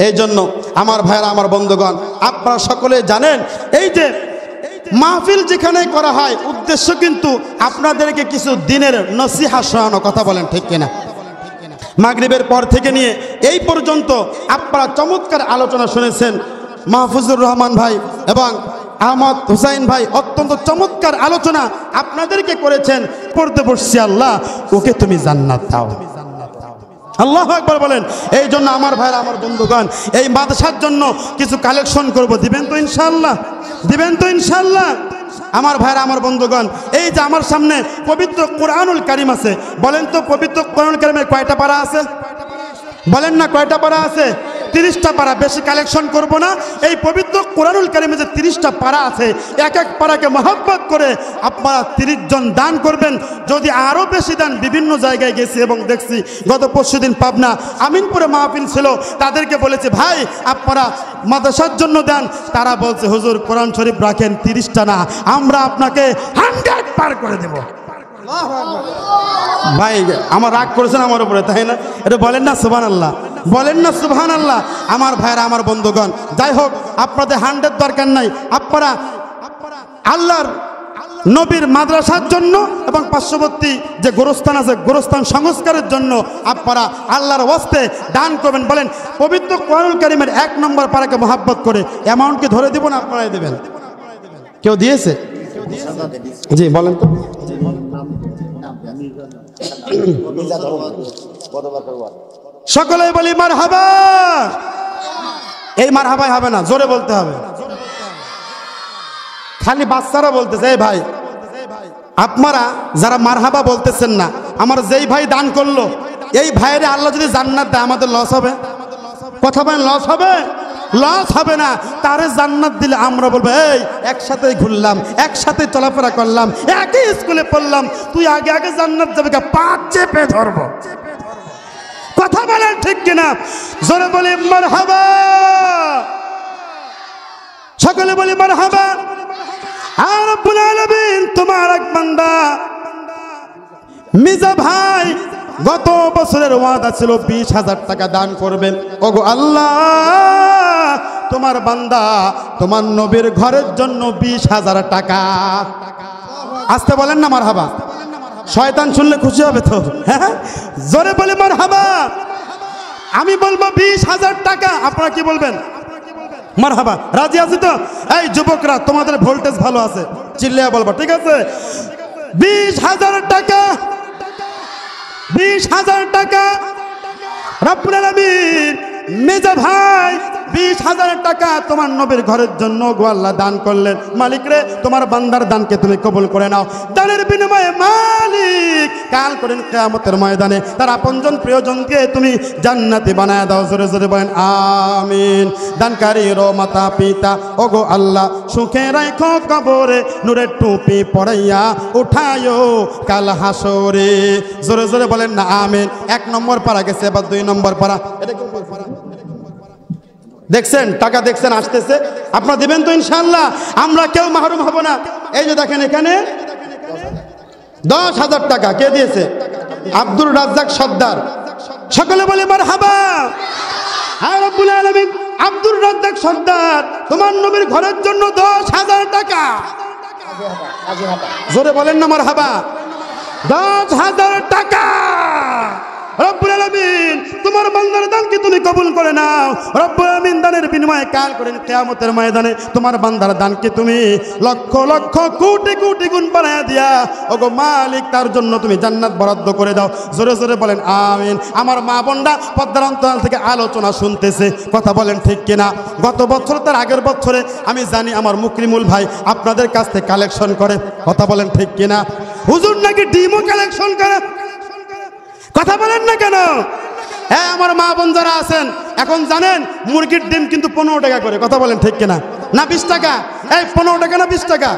এই জন্য আমার ভাইরা, আমার বন্ধুগণ, আপনারা সকলে জানেন এই যে মাহফিল যেখানে করা হয় উদ্দেশ্য কিন্তু আপনাদেরকে কিছু দিনের নসিহত শোনানো, কথা বলেন ঠিক কিনা? মাগরিবের পর থেকে নিয়ে এই পর্যন্ত আপনারা চমৎকার আলোচনা শুনেছেন। মাহফুজুর রহমান ভাই এবং আহমদ হুসাইন ভাই অত্যন্ত চমৎকার আলোচনা আপনাদেরকে করেছেন। পড়তে বসছি, আল্লাহ ওকে তুমি জান্নাত দাও, আল্লাহু আকবার বলেন। এই জন্য আমার ভাইরা, আমার বন্ধুগণ, এই মাদ্রাসার জন্য কিছু কালেকশন করব, দিবেন তো ইনশাআল্লাহ? দিবেন তো ইনশাআল্লাহ? আমার ভাইরা, আমার বন্ধুগণ, এই যে আমার সামনে পবিত্র কোরআনুল কারীম আছে, বলেন তো পবিত্র কোরআনুল কারীমে কয়টা পারা আছে? বলেন না, কয়টা পারা আছে? 30টা পারা, বেশি কালেকশন করব না। এই পবিত্র কোরআনুল কারীমে যে 30টা পারা আছে, এক এক পারাকে মহব্বত করে আপনারা 30 জন দান করবেন। যদি আরও বেশি দেন, বিভিন্ন জায়গায় গেছি এবং দেখছি, গত পরশুদিন পাবনা আমিনপুরে মাহফিল ছিল, তাদেরকে বলেছে ভাই আপনারা মাদ্রাসার জন্য দেন, তারা বলছে হুজুর কোরআন শরীফ রাখেন, 30টা না, আমরা আপনাকে 100 পার করে দেব। ভাই আমার রাগ করেছেন আমার উপরে, তাই না? এটা বলেন না সুবহানাল্লাহ, বলেন না সুবহানাল্লাহ। আমার ভাইরা, আমার বন্ধুগণ, যাই হোক, আপনাদের 100 দরকার নাই, আপনারা আল্লাহর নবীর মাদ্রাসার জন্য এবং পার্শ্ববর্তী যে গোরস্থান আছে, গোরস্থান সংস্কারের জন্য আপনারা আল্লাহর ওয়াস্তে দান করবেন। বলেন পবিত্র কোরআনুল কারীমের 1 নম্বর পারাকে মহব্বত করে অ্যামাউন্ট কি ধরে দিব না আপনারাই দেবেন? কেউ দিয়েছে? জি বলেন তো। সকলেই বলি মারহাবা। এই মারহাবাই হবে না, জোরে বলতে হবে। খালি বাচ্চারা বলতেছে। এই ভাই, আপনারা যারা মারহাবা বলতেছেন না, আমার যেই ভাই দান করলো, এই ভাইয়ের আল্লাহ যদি জান্নাত দেয়, আমাদের লস হবে? কথা বলেন, লস হবে? লস হবে না। তারে জান্নাত দিলে আমরা বলবো এই একসাথে ঘুরলাম, একসাথে চলাফেরা করলাম, একই স্কুলে পড়লাম, তুই আগে আগে জান্নাত যাবে, পাঁচ চেপে ধরবো। কথা বলেন ঠিক কিনা? জোরে বলি মারহাবা। সকলে বলি মারহাবা। আর রব্বুল আলামিন তোমার এক বান্দা মিজা ভাই গত বছরের ওয়াদা ছিল 20,000 টাকা দান করবেন। ওগো আল্লাহ, তোমার বান্দা তোমার নবীর ঘরের জন্য 20,000 টাকা। আসতে বলেন না মারহাবা। শয়তান শুনলে খুশি হবে তো? হ্যাঁ, জোরে বলে মারহাবা। আমি বলবো 20,000 টাকা, আপনারা কি বলবেন? মারহাবা। রাজি আছি তো? এই যুবকরা, তোমাদের ভোল্টেজ ভালো আছে, চিল্লিয়া বলবো, ঠিক আছে? 20,000 টাকা, 20,000 টাকা রব্বুল আলামিন মেজা ভাই 20,000 টাকা তোমার নবীর ঘরের জন্য গো আল্লাহ দান করলেন। মালিক রে, তোমার বান্দার দানকে তুমি কবুল করে নাও। দানের বিনিময়ে মালিক কাল করেন কিয়ামতের ময়দানে তার আপনজন প্রিয়জনকে তুমি জান্নাতি বানায় দাও। জোরে জোরে বলেন আমিন। দানকারীর মাতা পিতা ওগো আল্লাহ সুখে রাখো কবরে, নূরের টুপি পড়াইয়া উঠায়ো কাল হাসরে। জোরে জোরে বলেন না আমিন। 1 নম্বর পারা গেছে, এবার 2 নম্বর পারা। এটা কি পারা? দেখছেন টাকা, দেখছেন আসতেছে, আপনারা দিবেন তো ইনশাআল্লাহ? আমরা কেউ মাহরুম হব না। এই যে দেখেন এখানে 10,000 টাকা কে দিয়েছে? আব্দুর রাজ্জাক সর্দার। সকলে বলে মারহাবা। হ্যাঁ রব্বুল আলামিন আব্দুর রাজ্জাক সর্দার তোমার নবীর ঘরের জন্য 10,000 টাকা। জোরে বলেন না মারহাবা। 10,000 টাকা রব্বুল আলামিন তোমার বান্দার দানকে তুমি কবুল করে নাও। রব্বুল আলামিন দানের বিনিময়ে কাল করেন কিয়ামতের ময়দানে তোমার বান্দার দানকে তুমি লক্ষ লক্ষ কোটি কোটি গুণ বানায়া দিয়া ওগো মালিক তার জন্য তুমি জান্নাত বরাদ্দ করে দাও। জোরে জোরে বলেন আমিন। আমার মা বোনরা পর্দার অন্তরাল থেকে আলোচনা শুনতেছে, কথা বলেন ঠিক কিনা? গত বছর তার আগের বছরে আমি জানি আমার মুকরিমুল ভাই আপনাদের কাছ থেকে কালেকশন করে, কথা বলেন ঠিক কিনা? হুজুর নাকি ডিমও কালেকশন করে, কথা বলেন না কেন? হ্যাঁ আমার মা বোন যারা আছেন, এখন জানেন মুরগির ডিম কিন্তু 15 টাকা করে, কথা বলেন ঠিক কিনা? না 20 টাকা? এই 15 টাকা না 20 টাকা?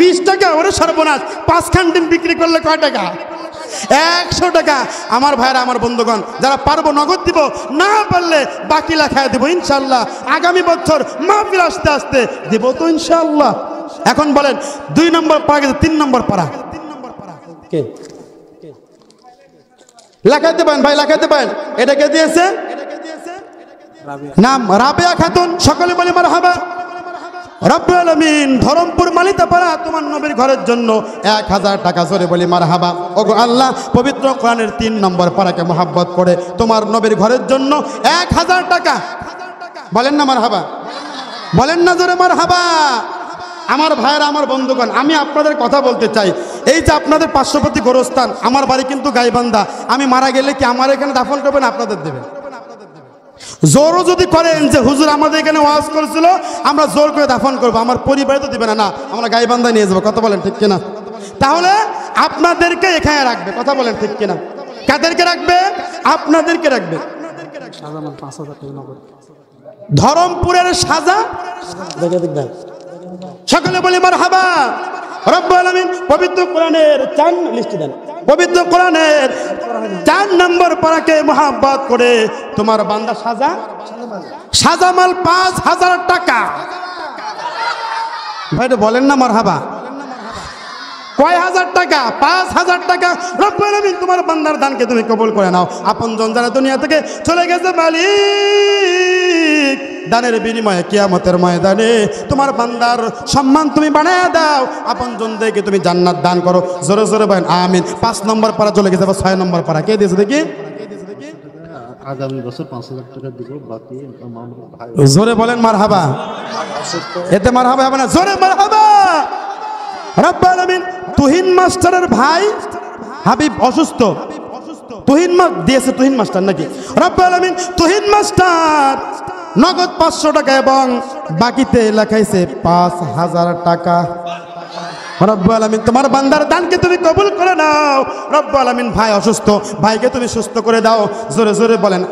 20 টাকা। ওরে সর্বনাশ, 5 খান ডিম বিক্রি করলে কয় টাকা? 100 টাকা। আমার ভাইরা, আমার বন্ধুগণ, যারা পারবো নগদ দিব, না পারলে বাকি লেখায় দেবো ইনশাআল্লাহ। আগামী বছর মাহফিল আসতে আসতে দেবো তো ইনশাআল্লাহ। এখন বলেন 2 নম্বর পারা গেছে, 3 নম্বর পারা কে লেখাইতে পারেন? ভাই লেখাইতে পারেন। এটা কে দিয়েছে? নাম রাবেয়া খাতুন। সকলে বলে মারহাবা। রব্বুল আলামিন ধরমপুর মালিতাপাড়া তোমার নবীর ঘরের জন্য 1,000 টাকা। জোরে বলি মারহাবা। ওগো আল্লাহ পবিত্র কোরআনের 3 নম্বর পারাকে মহব্বত করে তোমার নবীর ঘরের জন্য 1,000 টাকা। বলেন না মারহাবা, বলেন না জোরে মারহাবা। আমার ভাইয়েরা, আমার বন্ধুগণ, আমি আপনাদের কথা বলতে চাই। এই যে আপনাদের পার্শ্ববর্তী গোরস্থান, আমার বাড়ি কিন্তু গাইবান্ধা, আমি মারা গেলে কি আমার এখানে দাফন করবেন? আপনাদের দেবেন? জোরও যদি করেন যে হুজুর আমাদের এখানে ওয়াজ করেছিল, আমরা জোর করে দাফন করবো, আমার পরিবারে তো দিবে না, না আমরা গাইবান্ধায় নিয়ে যাবো, কথা বলেন ঠিক কিনা? তাহলে আপনাদেরকে এখানে রাখবে, কথা বলেন ঠিক কিনা? কাদেরকে রাখবে? আপনাদেরকে রাখবে। ধরমপুরের সাজা সকলে বলি মারহাবা। রব্বুল আলামিন পবিত্র কোরআনের 4 লিস্ট দেন, পবিত্র কোরআনের 4 নম্বর পারাকে মোহাব্বত করে তোমার বান্দা সাজামাল 5000 টাকা। ভাইটা বলেন না মারহাবা। কয় হাজার টাকা? 5000 টাকা। রব্বুল আলামিন তোমার বান্দার দানকে তুমি কবুল করে নাও। আপনজন যারা দুনিয়া থেকে চলে গেছে মালিক, দানের বিনিময়ে কিয়ামতের ময়দানে তোমার বান্দার সম্মান তুমি বানায়া দাও, আপনজনদেরকে তুমি জান্নাত দান করো। জোরে জোরে বলেন আমিন। 5 নম্বর পারা চলে গেছে, 6 নম্বর পারা কে দিয়েছে দেখি? আগামী বছর 5000 টাকা দিব, বাকি ভাই। জোরে বলেন মারহাবা। এতে মারহাবা হবে না, জোরে মারহাবা। রব্বুল আলামিন তুহিন মাস্টারের ভাই হাবিব অসুস্থ, তুহিন দিয়েছে, তুহিন মাস্টার নাকি? রব্বুল আলামিন তুহিন মাস্টার নগদ 500 টাকা এবং বাকিতে লেখাইছে 5000 টাকা। রব্বুল আলামিন তোমার বান্দার দানকে তুমি কবুল করে নাও। রব্বুল আলামিন ভাই অসুস্থ, ভাইকে তুমি সুস্থ করে দাও। জোরে জোরে বলেন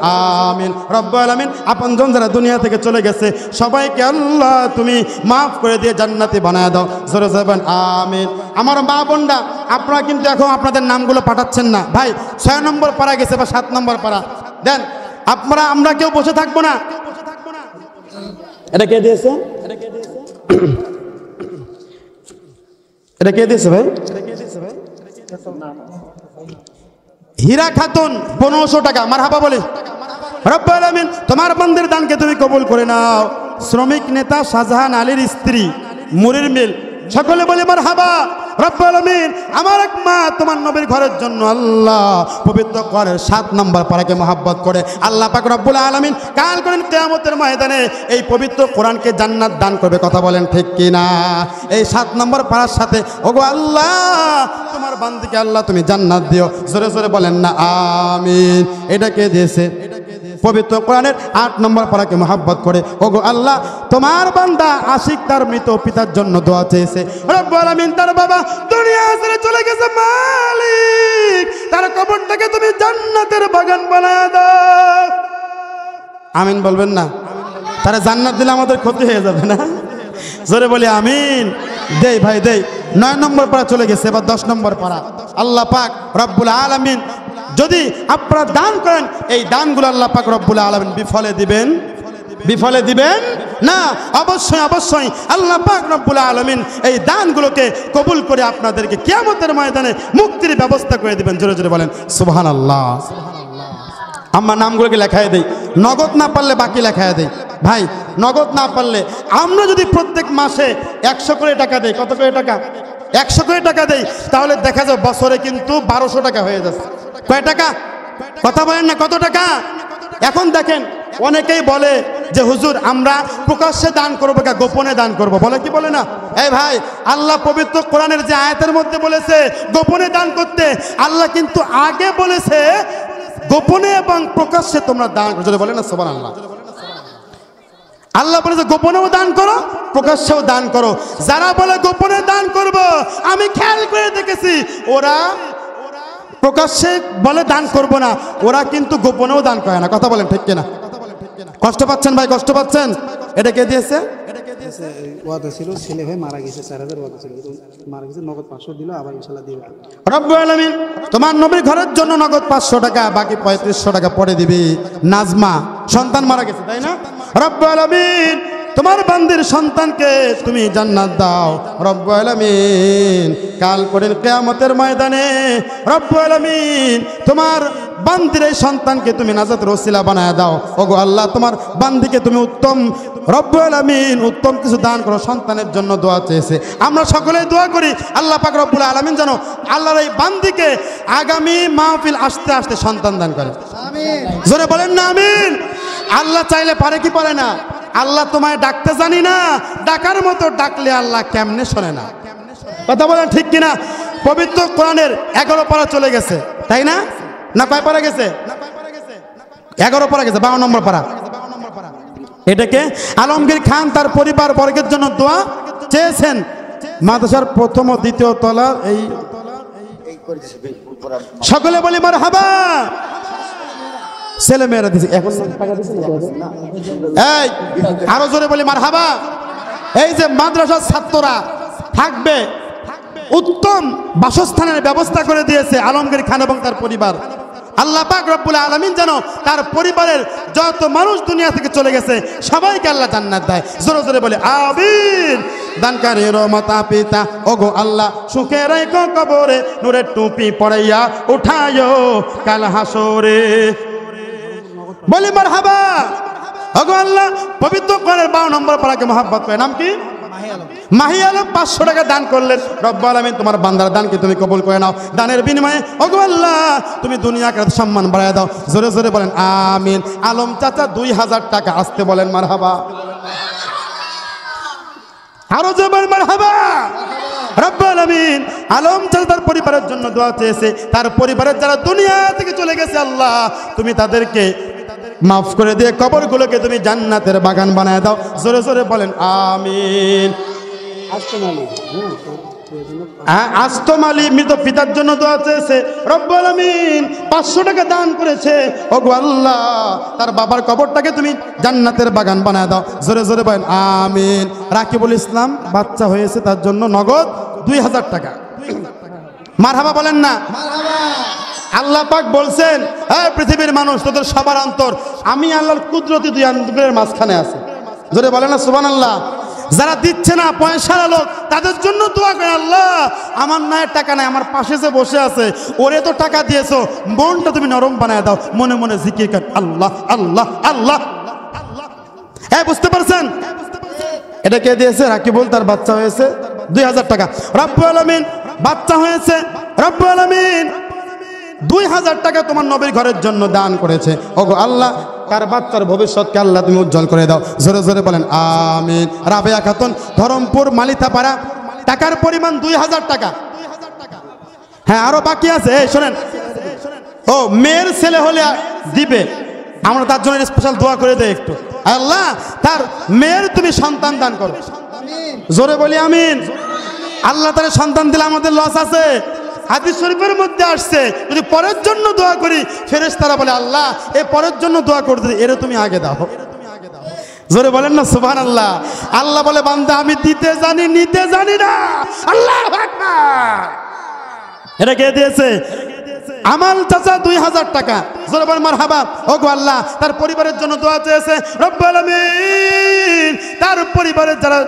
আমিন। রব্বুল আলামিন আপনজন যারা দুনিয়া থেকে চলে গেছে সবাইকে আল্লাহ তুমি মাফ করে দিয়ে জান্নাতি বানায় দাও। জোরে জোরে বলেন আমিন। আমার মা বোনরা, আপনারা কিন্তু এখন আপনাদের নামগুলো পাঠাচ্ছেন না ভাই। 6 নম্বর পারা গেছে বা 7 নম্বর পারা দেন। আপনারা আমরা কেউ বসে থাকবো না। এটা কে দিয়েছে? এটা কে দিয়েছে ভাই? হীরা খাতুন 1500 টাকা। মারহাবা বলে। রব্বুল আলামিন তোমার বান্দার দানকে তুমি কবুল করে নাও। শ্রমিক নেতা শাহজাহান আলীর স্ত্রী মুরির মিল, সকলে বলে মারহাবা। রব্বুল আলামিন আমার এক মা তোমার নবীর ঘরের জন্য আল্লাহ পবিত্র কোরআনের 7 নম্বর পারাকে মহব্বত করে আল্লাহ পাক রব্বুল আলামিন কাল করেন কিয়ামতের ময়দানে এই পবিত্র কোরআনকে জান্নাত দান করবে। কথা বলেন ঠিক কি না? এই 7 নম্বর পারার সাথে ওগো আল্লাহ তোমার বান্দিকে আল্লাহ তুমি জান্নাত দিও। জোরে জোরে বলেন না আমিন। এটা কে দিয়েছে? পবিত্র কোরআনের 8 নম্বর পারাকে মহব্বত করে ওগো আল্লাহ তোমার বান্দা আশিক তার মৃত পিতার জন্য দোয়া চেয়েছে। রব্বুল আলামিন তার বাবা দুনিয়া ছেড়ে চলে গেছে মালিক, তার কবরটাকে তুমি জান্নাতের বাগান বানায় দাও। আমিন বলবেন না? তারা জান্নাত দিলে আমাদের ক্ষতি হয়ে যাবে না? জোরে বলি আমিন। দেই ভাই দেই। 9 নম্বর পারা চলে গেছে, এবার 10 নম্বর পারা। আল্লাহ পাক রব্বুল আলামিন যদি আপনারা দান করেন এই দানগুলো আল্লাহ পাক রব্বুল আলামিন বিফলে দিবেন? বিফলে দিবেন না। অবশ্যই অবশ্যই আল্লাহ পাক রব্বুল আলামিন এই দানগুলোকে কবুল করে আপনাদেরকে কিয়ামতের ময়দানে মুক্তির ব্যবস্থা করে দিবেন। জোরে জোরে বলেন সুবহানাল্লাহ। আমার নামগুলোকে লেখায় দেই, নগদ না পারলে বাকি লেখায় দেই। ভাই নগদ না পারলে আমরা যদি প্রত্যেক মাসে 100 করে টাকা দেই, কত করে টাকা? 100 করে টাকা দেই, তাহলে দেখা যায় বছরে কিন্তু 1200 টাকা হয়ে যাচ্ছে। কয় টাকা? কথা বলেন না, কত টাকা? এখন দেখেন অনেকেই বলে যে হুজুর আমরা প্রকাশ্যে দান করবো না গোপনে দান করব, বলে কি বলে না? এই ভাই আল্লাহ পবিত্র কোরআনের যে আয়াতের মধ্যে বলেছে গোপনে দান করতে, আল্লাহ কিন্তু আগে বলেছে গোপনে এবং প্রকাশ্যে তোমরা দান করো। যদি বলে না সুবহানাল্লাহ। আল্লাহ বলেছে গোপনেও দান করো, প্রকাশ্যেও দান করো। যারা বলে গোপনে দান করব, আমি খেয়াল করে দেখেছি ওরা প্রকাশ্যে বলে দান করব না, ওরা কিন্তু গোপনেও দান করে না। কথা বলেন ঠিক কিনা? কষ্ট পাচ্ছেন ভাই, কষ্ট পাচ্ছেন? এটা কে দিয়েছে? ওয়াদা ছিল, ছেলে হয়ে মারা গেছে, 4000 ওয়াদা ছিল, মারা গেছে, নগদ 500 দিল, আবার ইনশাআল্লাহ দিবে। রব্বুল আলামিন তোমার নবীর ঘরের জন্য নগদ 500 টাকা, বাকি 3500 টাকা পরে দিবি। নাজমা সন্তান মারা গেছে, তাই না? রব্বুল আলামিন তোমার বান্দির সন্তানকে তুমি জান্নাত দাও। রব্বুল আলামিন কাল করেন কিয়ামতের ময়দানে রব্বুল আলামিন তোমার বান্দির এই সন্তানকে তুমি নাজাতের ওসিলা বানায় দাও। ওগো আল্লাহ তোমার বান্দিকে তুমি উত্তম রব্বুল আলামিন উত্তম কিছু দান করো। সন্তানের জন্য দোয়া চেয়েছে, আমরা সকলেই দোয়া করি আল্লাহ পাক রব্বুল আলামিন যেন আল্লাহর এই বান্দিকে আগামী মাহফিল আসতে আসতে সন্তান দান করে। আমিন। জোরে বলেন না আমিন। আল্লাহ চাইলে পারে কি পারে না? আল্লাহ তোমায় ডাকতে জানি না, ডাকার মতো ডাকলে আল্লাহ কেমনে শোনে না? কথা বলেন ঠিক কিনা? পবিত্র কোরআনের 11 পারা চলে গেছে, তাই না? না কয় পারা গেছে? 11 পারা গেছে, 52 নম্বর পারা। এটাকে আলমগীর খান তার পরিবার বর্গের জন্য দোয়া চেয়েছেন। মাদ্রাসার প্রথম ও দ্বিতীয় তলা এই সকলে বলি মারহাবা। ছেলে মেয়েরা দিছে এখন টাকা দিছে না? এই আরো জোরে বলি মারহাবা। এই যে মাদ্রাসার ছাত্ররা থাকবে, উত্তম বাসস্থানের ব্যবস্থা করে দিয়েছে আলমগীর খান এবং তার পরিবার। আল্লাহ পাক রব্বুল আলামিন যেন তার পরিবারের যত মানুষ দুনিয়া থেকে চলে গেছে সবাইকে আল্লাহ জান্নাত দেয়। জোরে জোরে বলে আমিন। দানকারীর মাতা পিতা ওগো আল্লাহ সুখে রাখো কবরে, নূরের টুপি পরাইয়া উঠায়ো কাল হাসরে। বলি মারহাবা। ওগো আল্লাহ পবিত্র কোরআনের 12 নম্বর পারাকে মহব্বত করে, নাম কি? মাহি আলম 500 টাকা দান করলেন। রব্বুল আলামিন তোমার বান্দার দানকে তুমি কবুল করে নাও। দানের বিনিময়ে ওগো আল্লাহ তুমি দুনিয়াকে সম্মান বাড়ায় দাও। জোরে জোরে বলেন আমিন। আলম চাচা 2000 টাকা, আসতে বলেন মারহাবা। আরো জোরে বলেন মারহাবা। রব্বুল আলামিন আলম চাচা তার পরিবারের জন্য দোয়া চেয়েছে। তার পরিবারের যারা দুনিয়া থেকে চলে গেছে আল্লাহ তুমি তাদেরকে মাফ করে দিয়ে কবরগুলোকে তুমি জান্নাতের বাগান বানায় দাও। জোরে জোরে বলেন আমিন। আস্তম আলী মৃত পিতার জন্য দোয়া চেয়েছে। রব্বুল আলামিন 500 টাকা দান করেছে। ওগো আল্লাহ তার বাবার কবরটাকে তুমি জান্নাতের বাগান বানায় দাও। জোরে জোরে বলেন আমিন। রাকিবুল ইসলাম বাচ্চা হয়েছে, তার জন্য নগদ 2000 টাকা। মারহাবা বলেন না? আল্লাহ পাক বলছেন হ্যাঁ পৃথিবীর মানুষ তোদের সবার অন্তর আমি আল্লাহর কুদরতি 2 আঙ্গুলের মাঝখানে আছে। জোরে বলেন না সুবহানাল্লাহ। যারা দিচ্ছে না পয়সার লোক তাদের জন্য দোয়া করে, আল্লাহ আমার নায়ের টাকা নাই, আমার পাশে যে বসে আছে ওরে তো টাকা দিয়েছো, মনটা তুমি নরম বানায় দাও, মনে মনে জিকির কর আল্লাহ আল্লাহ আল্লাহ। হ্যাঁ বুঝতে পারছেন? এটা কে দিয়েছে? রাকিবুল, তার বাচ্চা হয়েছে 2000 টাকা। রব্বুল আলামিন বাচ্চা হয়েছে, রব্বুল আলামিন 2000 টাকা তোমার নবীর ঘরের জন্য দান করেছে। ওগো আল্লাহ তার বাচ্চার ভবিষ্যৎকে আল্লাহ তুমি উজ্জ্বল করে দাও। জোরে জোরে বলেন আমিন। রাবেয়া খাতুন ধরমপুর মালিথাপাড়া, টাকার পরিমাণ 2000 টাকা। হ্যাঁ আরো বাকি আছে। এই শোনেন, ও মেয়ের ছেলে হলে দিবে, আমরা তার জন্য স্পেশাল দোয়া করে দেই একটু। আল্লাহ তার মেয়ের তুমি সন্তান দান করো। জোরে বলি আমিন। আল্লাহ তার সন্তান দিলে আমাদের লস আছে। হাদিস শরীফের মধ্যে আসছে যদি পরের জন্য দোয়া করি ফেরেশতারা বলে আল্লাহ এই পরের জন্য দোয়া করতে এর তুমি আগে দাও। জোরে বলেন না সুবহানাল্লাহ। আল্লাহ বলে বান্দা আমি দিতে জানি নিতে জানি না। আল্লাহু আকবার। এটা কে দিয়েছে? আমাল চাচা 2000 টাকা। জোরে বলেন মারহাবা। ওগো আল্লাহ তার পরিবারের জন্য দোয়া চেয়েছে। রব্বুল আলামিন তার পরিবারের যারা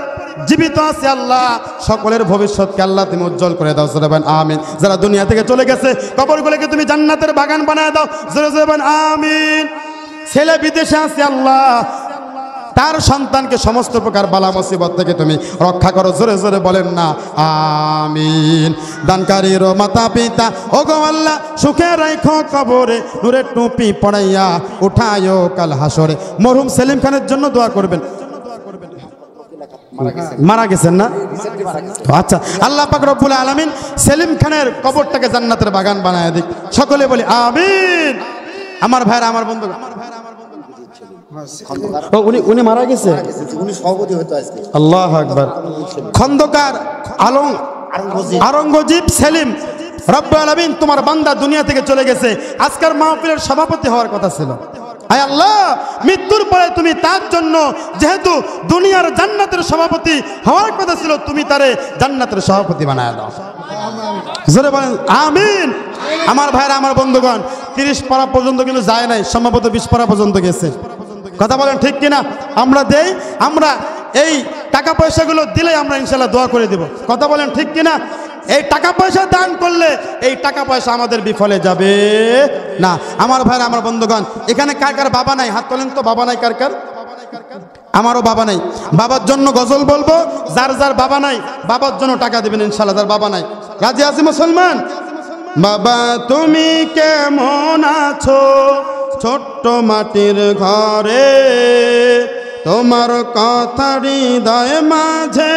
জীবিত আছে আল্লাহ সকলের ভবিষ্যৎকে আল্লাহ তুমি উজ্জ্বল করে দাও। জোরে বলেন আমিন। যারা দুনিয়া থেকে চলে গেছে কবরগুলোকে তুমি জান্নাতের বাগান বানায় দাও। জোরে জোরে বলেন আমিন। ছেলে বিদেশে আছে আল্লাহ তার সন্তানকে সমস্ত প্রকার বালা মুসিবত থেকে তুমি রক্ষা করো। জোরে জোরে বলেন না আমিন। দানকারীর মাতা পিতা ওগো আল্লাহ সুখে রাখো কবরে, নূরের টুপি পড়াইয়া উঠায়ো কাল হাসরে। মরহুম সেলিম খানের জন্য দোয়া করবেন। মারা গেছেন না? আচ্ছা আল্লাহ পাক রব্বুল আলামিন সেলিম খানের কবরটাকে জান্নাতের বাগান বানায় দিক। সকলে বলি আমিন। আমার ভাইরা আমার বন্ধু উনি মারা গেছে, উনি সভাপতি হতো আজকে। আল্লাহু আকবার। খন্দকার আরঙ্গজীব সেলিম, রব্বুল আলামিন তোমার বান্দা দুনিয়া থেকে চলে গেছে, আজকের মাহফিলের সভাপতি হওয়ার কথা ছিল। আয় আল্লাহ মৃত্যুর পরে তুমি তার জন্য যেহেতু দুনিয়ার জান্নাতের সভাপতি হওয়ার কথা ছিল তুমি তারে জান্নাতের সভাপতি বানায় দাও। জোরে বলেন আমিন। আমার ভাইরা আমার বন্ধুগণ 30 পারা পর্যন্ত কিন্তু যায় নাই, সম্ভবত 20 পারা পর্যন্ত গেছে। কথা বলেন ঠিক কিনা? আমরা দেই, আমরা এই টাকা পয়সাগুলো দিলে আমরা ইনশাল্লাহ দোয়া করে দেব। কথা বলেন ঠিক কিনা? এই টাকা পয়সা দান করলে এই টাকা পয়সা আমাদের বিফলে যাবে না। আমার ভাইরা আমার বন্ধুগণ এখানে কার কার বাবা নাই হাত তোলেন তো। বাবা নাই কার কার? আমারও বাবা নাই। বাবার জন্য গজল বলবো, যার যার বাবা নাই বাবার জন্য টাকা দেবেন ইনশাল্লাহ। যার বাবা নাই রাজি আছে মুসলমান? বাবা তুমি কেমন আছো ছোট্ট মাটির ঘরে, তোমার কথা হৃদয় মাঝে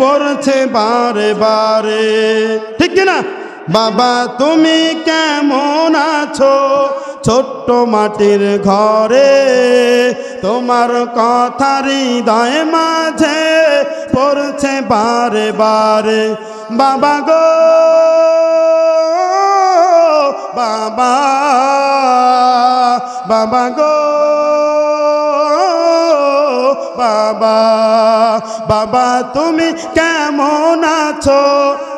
পড়ছে বারে বারে। ঠিক কিনা? বাবা তুমি কেমন আছো ছোট্ট মাটির ঘরে, তোমার কথা হৃদয় মাঝে পড়ছে বারে বারে। বাবা গো বাবা বাবা গো বাবা, বাবা তুমি কেমন আছো?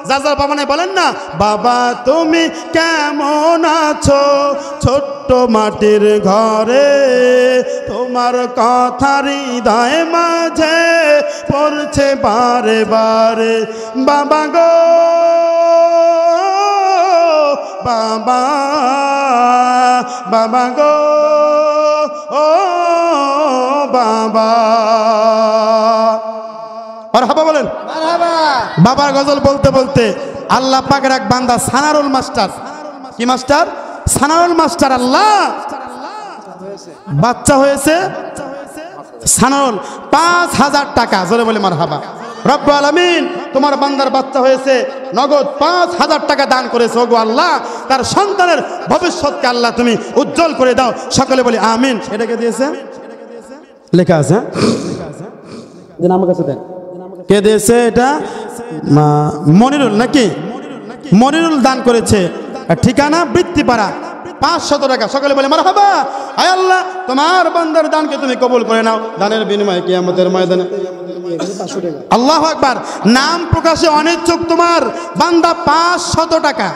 যার বাবা নাই বলেন না, বাবা তুমি কেমন আছো? ছোট্ট মাটির ঘরে তোমার কথা হৃদয় মাঝে পড়ছে বারে বারে। বাবা গো বাবা, বাবা গো ও বাবা। মারহাবা বলেন। বাবার গজল বলতে বলতে আল্লাহ পাকের এক বান্দা সানারুল মাস্টার, কি মাস্টার? সানারুল মাস্টার, আল্লাহ বাচ্চা হয়েছে সানারুল ৫,০০০ টাকা, জোরে বলে মারহাবা। রব্বুল আলামিন তোমার বান্দার বাচ্চা হয়েছে, নগদ ৫,০০০ টাকা দান করেছে। ওগো আল্লাহ তার সন্তানের ভবিষ্যৎকে আল্লাহ তুমি উজ্জ্বল করে দাও, সকলে বলি আমিন। এটাকে দিয়েছে, লেখা আছে, আমার কাছে দেন। কে দিয়েছে এটা? মনিরুল নাকি? মনিরুল দান করেছে। ঠিকানা বৃত্তিপাড়া, ৫০০ টাকা, সকলে বলে মারহাবা। আয় আল্লাহ তোমার বান্দার দানকে তুমি কবুল করে নাও, দানের বিনিময়ে কিয়ামতের ময়দানে। আল্লাহু আকবার। নাম প্রকাশে অনিচ্ছুক তোমার বান্দা ৫০০ টাকা,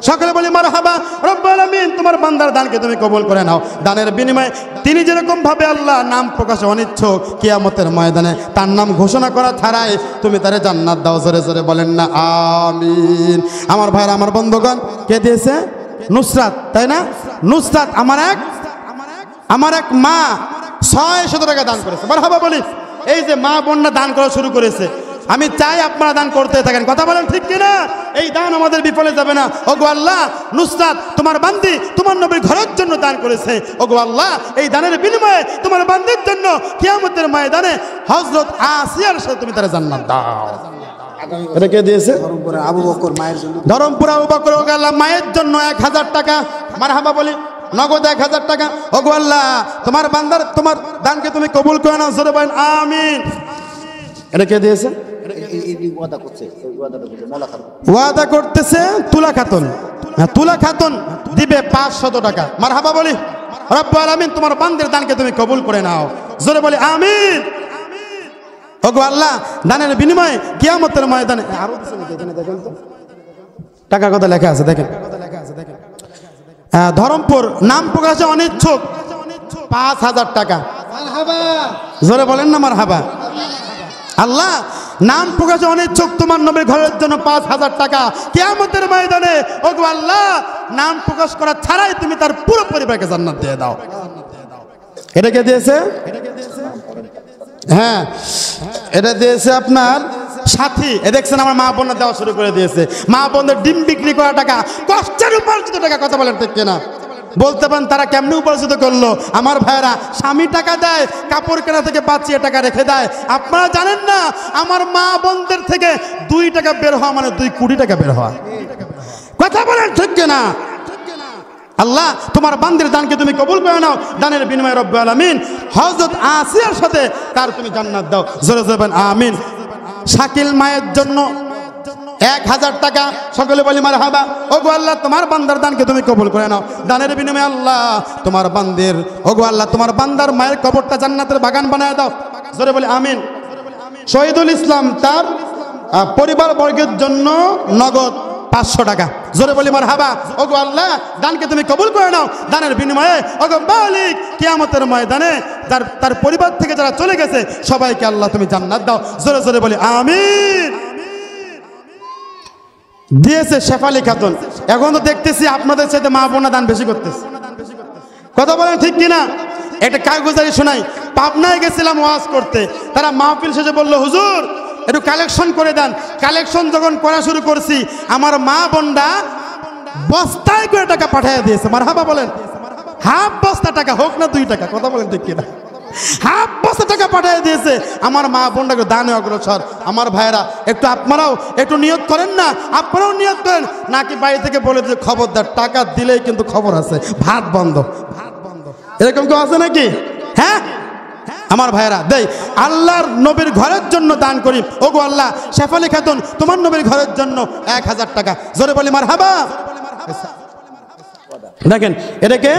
সকলে বলি মারহাবা। রব্বুল আলামিন তোমার বান্দার দানকে তুমি কবুল করে নাও, দানের বিনিময়ে তিনি যেরকম ভাবে আল্লাহ নাম প্রকাশে অনিচ্ছুক, কিয়ামতের ময়দানে তার নাম ঘোষণা করা ছাড়াই তুমি তারে জান্নাত দাও, জোরে জোরে বলেন না আমিন। আমার ভাইরা, আমার বন্ধুগণ, কে দিয়েছে? নুসরাত, তাই না? নুসরাত আমার এক মা ৬০০ টাকা দান করেছে, মারহাবা বলি। এই যে মা বোনরা দান করা শুরু করেছে, আমি চাই আপনারা দান করতে থাকেন, কথা বলেন ঠিক কিনা? এই দান আমাদের বিফলে যাবে না। ওগো আল্লাহ নুসরাত তোমার বান্দি তোমার নবীর ঘরের জন্য দান করেছে। ওগো আল্লাহ এই দানের বিনিময়ে তোমার বান্দির জন্য কিয়ামতের ময়দানে হযরত আসিয়ার সাথে তুমি তার জান্নাত দাও। এটা কে দিয়েছে? ধরমপুরে আবু বকর মায়ের জন্য। ধরমপুরে আবু বকর, ওগো আল্লাহ মায়ের জন্য ১০০০ টাকা, মারহাবা বলি, নগদ ১০০০ টাকা। ওগো আল্লাহ তোমার বান্দার তোমার দানকে তুমি কবুল করে নাও, জোরে বলেন আমিন। এটা কে দিয়েছে? ওয়াদা করতেছে তুলা খাতুন, তুলা খাতুন দিবে ৫০০ টাকা, মারহাবা বলি। রব্বুল আলামিন তোমার বান্দার দানকে তুমি কবুল করে নাও, জোরে বলি আমিন। ওগো আল্লাহ দানের বিনিময়ে কিয়ামতের ময়দানে আরো দেখেন তো টাকার কথা লেখা আছে, দেখেন। ধরমপুর নাম প্রকাশে অনিচ্ছুক ৫০০০ টাকা, জোরে বলেন না মারহাবা। আল্লাহ নাম প্রকাশে অনিচ্ছুক তোমার নবীর ঘরের জন্য ৫০০০ টাকা, কিয়ামতের ময়দানে ওগো আল্লাহ নাম প্রকাশ করা ছাড়াই তুমি তার পুরো পরিবারকে জান্নাত দিয়ে দাও। এটা কে দিয়েছে? হ্যাঁ, এটা দিয়েছে আপনার সাথী। এ দেখছেন আমার মা বোনরা দেওয়া শুরু করে দিয়েছে। মা বোনদের ডিম বিক্রি করা টাকা, কষ্টের উপার্জিত টাকা, কথা বলেন ঠিক কিনা? বলতে পারেন তারা কেমনি উপার্জিত করলো? আমার ভাইয়েরা স্বামী টাকা দেয়, কাপড় কেনা থেকে বাঁচিয়ে টাকা রেখে দেয়। আপনারা জানেন না আমার মা বোনদের থেকে ২ টাকা বের হওয়া মানে ২ কোটি টাকা বের হওয়া, কথা বলেন ঠিক কিনা? আল্লাহ তোমার বান্দির দানকে তুমি কবুল করে নাও, দানের বিনিময়ে রব্বুল আলামিন হযরত আসিয়ার সাথে তার তুমি জান্নাত দাও, জোরে জোরে বলেন আমিন। শাকিল মায়ের জন্য ১০০০ টাকা, সকলে বলি মারহাবা। ওগো আল্লাহ তোমার বান্দার দানকে তুমি কবুল করে নাও, দানের বিনিময়ে আল্লাহ তোমার বান্দির, ওগো আল্লাহ তোমার বান্দার মায়ের কবরটা জান্নাতের বাগান বানায় দাও, জোরে বলি আমিন। শহীদুল ইসলাম তার পরিবার বর্গের জন্য নগদ ৫০০ টাকা, জোরে বলি মারহাবা। ওগো আল্লাহ দানকে তুমি কবুল করে নাও, দানের বিনিময়ে ওগো মালিক কিয়ামতের ময়দানে তার পরিবার থেকে যারা চলে গেছে সবাইকে আল্লাহ তুমি জান্নাত দাও, জোরে জোরে বলি আমিন। দিয়েছে শেফালি খাতুন। এখন তো দেখতেছি আপনাদের সাথে মা বোনা দান বেশি করতেছে, কথা বলেন ঠিক কিনা? একটা কাগজারি শোনাই। পাবনায় গেছিলাম ওয়াজ করতে, তারা মাহফিল শেষে বললো হুজুর একটু কালেকশন করে দেন। কালেকশন যখন করা শুরু করছি আমার মা বোনরা বস্তায় করে টাকা পাঠিয়ে দিয়েছে, মারহাবা বলেন। হাফ বস্তা টাকা, হোক না 2 টাকা, কথা বলেন ঠিক কিনা? হাফ বস্তা টাকা পাঠিয়ে দিয়েছে আমার মা বোনরা দানে অগ্রসর। আমার ভাইরা একটু আপনারাও একটু নিয়ত করেন না, আপনারাও নিয়ত করেন, নাকি বাড়ি থেকে বলে যে খবরদার টাকা দিলেই কিন্তু খবর আছে, ভাত বন্ধ, এরকম কেউ আছে নাকি? হ্যাঁ আমার ভাইরা দেই আল্লাহর নবীর ঘরের জন্য দান করি। ওগো আল্লাহ শেফালি খাতুন তোমার নবীর ঘরের জন্য ১০০০ টাকা, জোরে বলি মারহাবা। দেখেন এটাকে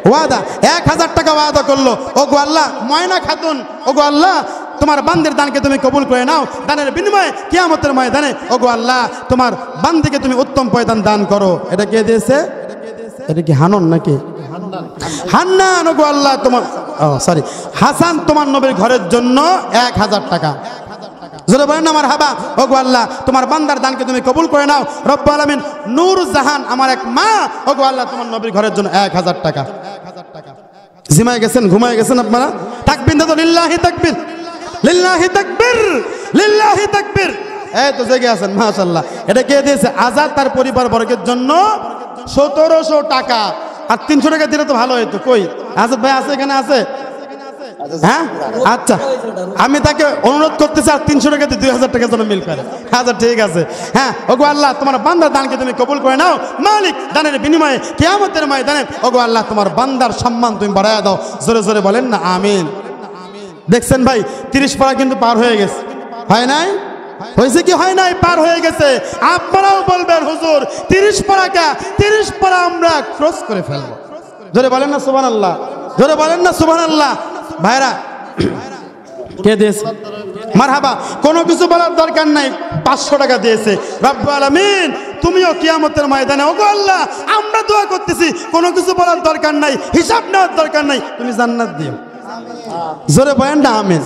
ওয়াদা 1000 টাকা ওয়াদা করলো। ওগো আল্লাহ ময়না খাতুন, ওগো আল্লাহ তোমার বান্দির দানকে তুমি কবুল করে নাও, দানের বিনিময়ে কিয়ামতের ময়দানে ওগো আল্লাহ তোমার বান্দিকে তুমি উত্তম পয়দান দান করো। এটা কে দিয়েছে? এটা কি হানন নাকি হান্নান? ওগো আল্লাহ তোমার সরি হাসান তোমার নবীর ঘরের জন্য 1000 টাকা। জোরে বলেন না মারহাবা। ওগো আল্লাহ তোমার বান্দার দানকে তুমি কবুল করে নাও রব্বুল আলামিন। নূর জাহান আমার এক মা, ওগো আল্লাহ তোমার নবীর ঘরের জন্য 1000 টাকা। জিমায় গেছেন, ঘুমায় গেছেন আপনারা? তাকবীর দাও, লিল্লাহি তাকবীর, লিল্লাহি তাকবীর, লিল্লাহি তাকবীর। এই তো জেগে আছেন মাশাআল্লাহ। এটা কে দিয়েছে? আজাদ তার পরিবার বর্গের জন্য 1700 টাকা। আর 300 টাকা দিলে তো ভালো হতো। কই আজাদ ভাই আছে? এখানে আছে? হ্যাঁ আচ্ছা, আমি তাকে অনুরোধ করতেছি আর 300 টাকা দিয়ে 2000 টাকার জন্য মিল করে। আচ্ছা ঠিক আছে। হ্যাঁ ওগো আল্লাহ তোমার বান্দার দানকে তুমি কবুল করে নাও মালিক, দানের বিনিময়ে কিয়ামতের ময়দানে ওগো আল্লাহ তোমার বান্দার সম্মান তুমি বাড়ায়া দাও। জোরে জোরে বলেন না আমিন। দেখছেন ভাই 30 পারা কিন্তু পার হয়ে গেছে, হয় নাই? হয়েছে কি হয় নাই? পার হয়ে গেছে। আপনারাও বলবেন হুজুর 30 পারা কা 30 পারা আমরা ক্রস করে ফেলবো। জোরে বলেন না সুবহানাল্লাহ, জোরে বলেন না সুবহানাল্লাহ। ভাইরা কে দিয়েছে? মারহাবা। কোনো কিছু বলার দরকার নাই, 500 টাকা দিয়েছে রব্বুল আলামিন। তুমিও কিয়ামতের ময়দানে ওগো আল্লাহ আমরা দোয়া করতেছি, কোনো কিছু বলার দরকার নাই, হিসাব নেওয়ার দরকার নাই, তুমি জান্নাত দিও। জোরে বলেন না আমিন,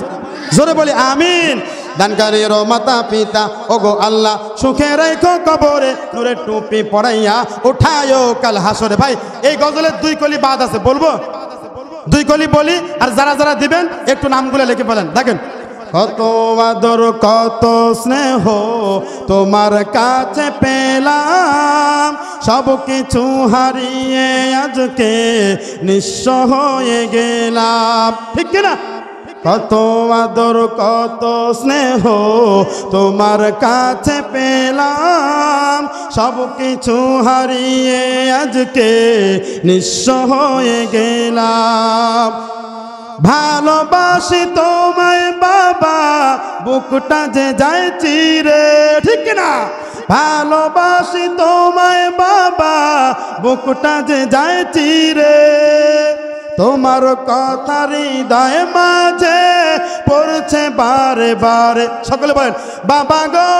জোরে বলি আমিন। দানকারীর মাতা পিতা ওগো আল্লাহ সুখে রাখো কবরে, নূরের টুপি পরাইয়া উঠায়ো কাল হাসরে। ভাই এই গজলের 2 কলি বাদ আছে, বলবো 2 কলি বলি, আর যারা যারা দিবেন একটু নামগুলো লিখে বলেন। দেখেন কত আদর কত স্নেহ তোমার কাছে পেলাম, সব কিছু হারিয়ে আজকে নিঃস্ব হয়ে গেলাম। ঠিক কিনা? কত আদর কত স্নেহ তোমার কাছে পেলাম, সব কিছু হারিয়ে আজকে নিঃস্ব হয়ে গেলাম। ভালোবাসি তোমায় বাবা বুকটা যে যায় চিরে। ঠিক না? ভালোবাসি তোমায় বাবা বুকটা যে যায় চিরে, তোমার কথা হৃদয় মাঝে পড়ছে বারে বারে। সকলে বলেন বাবা গো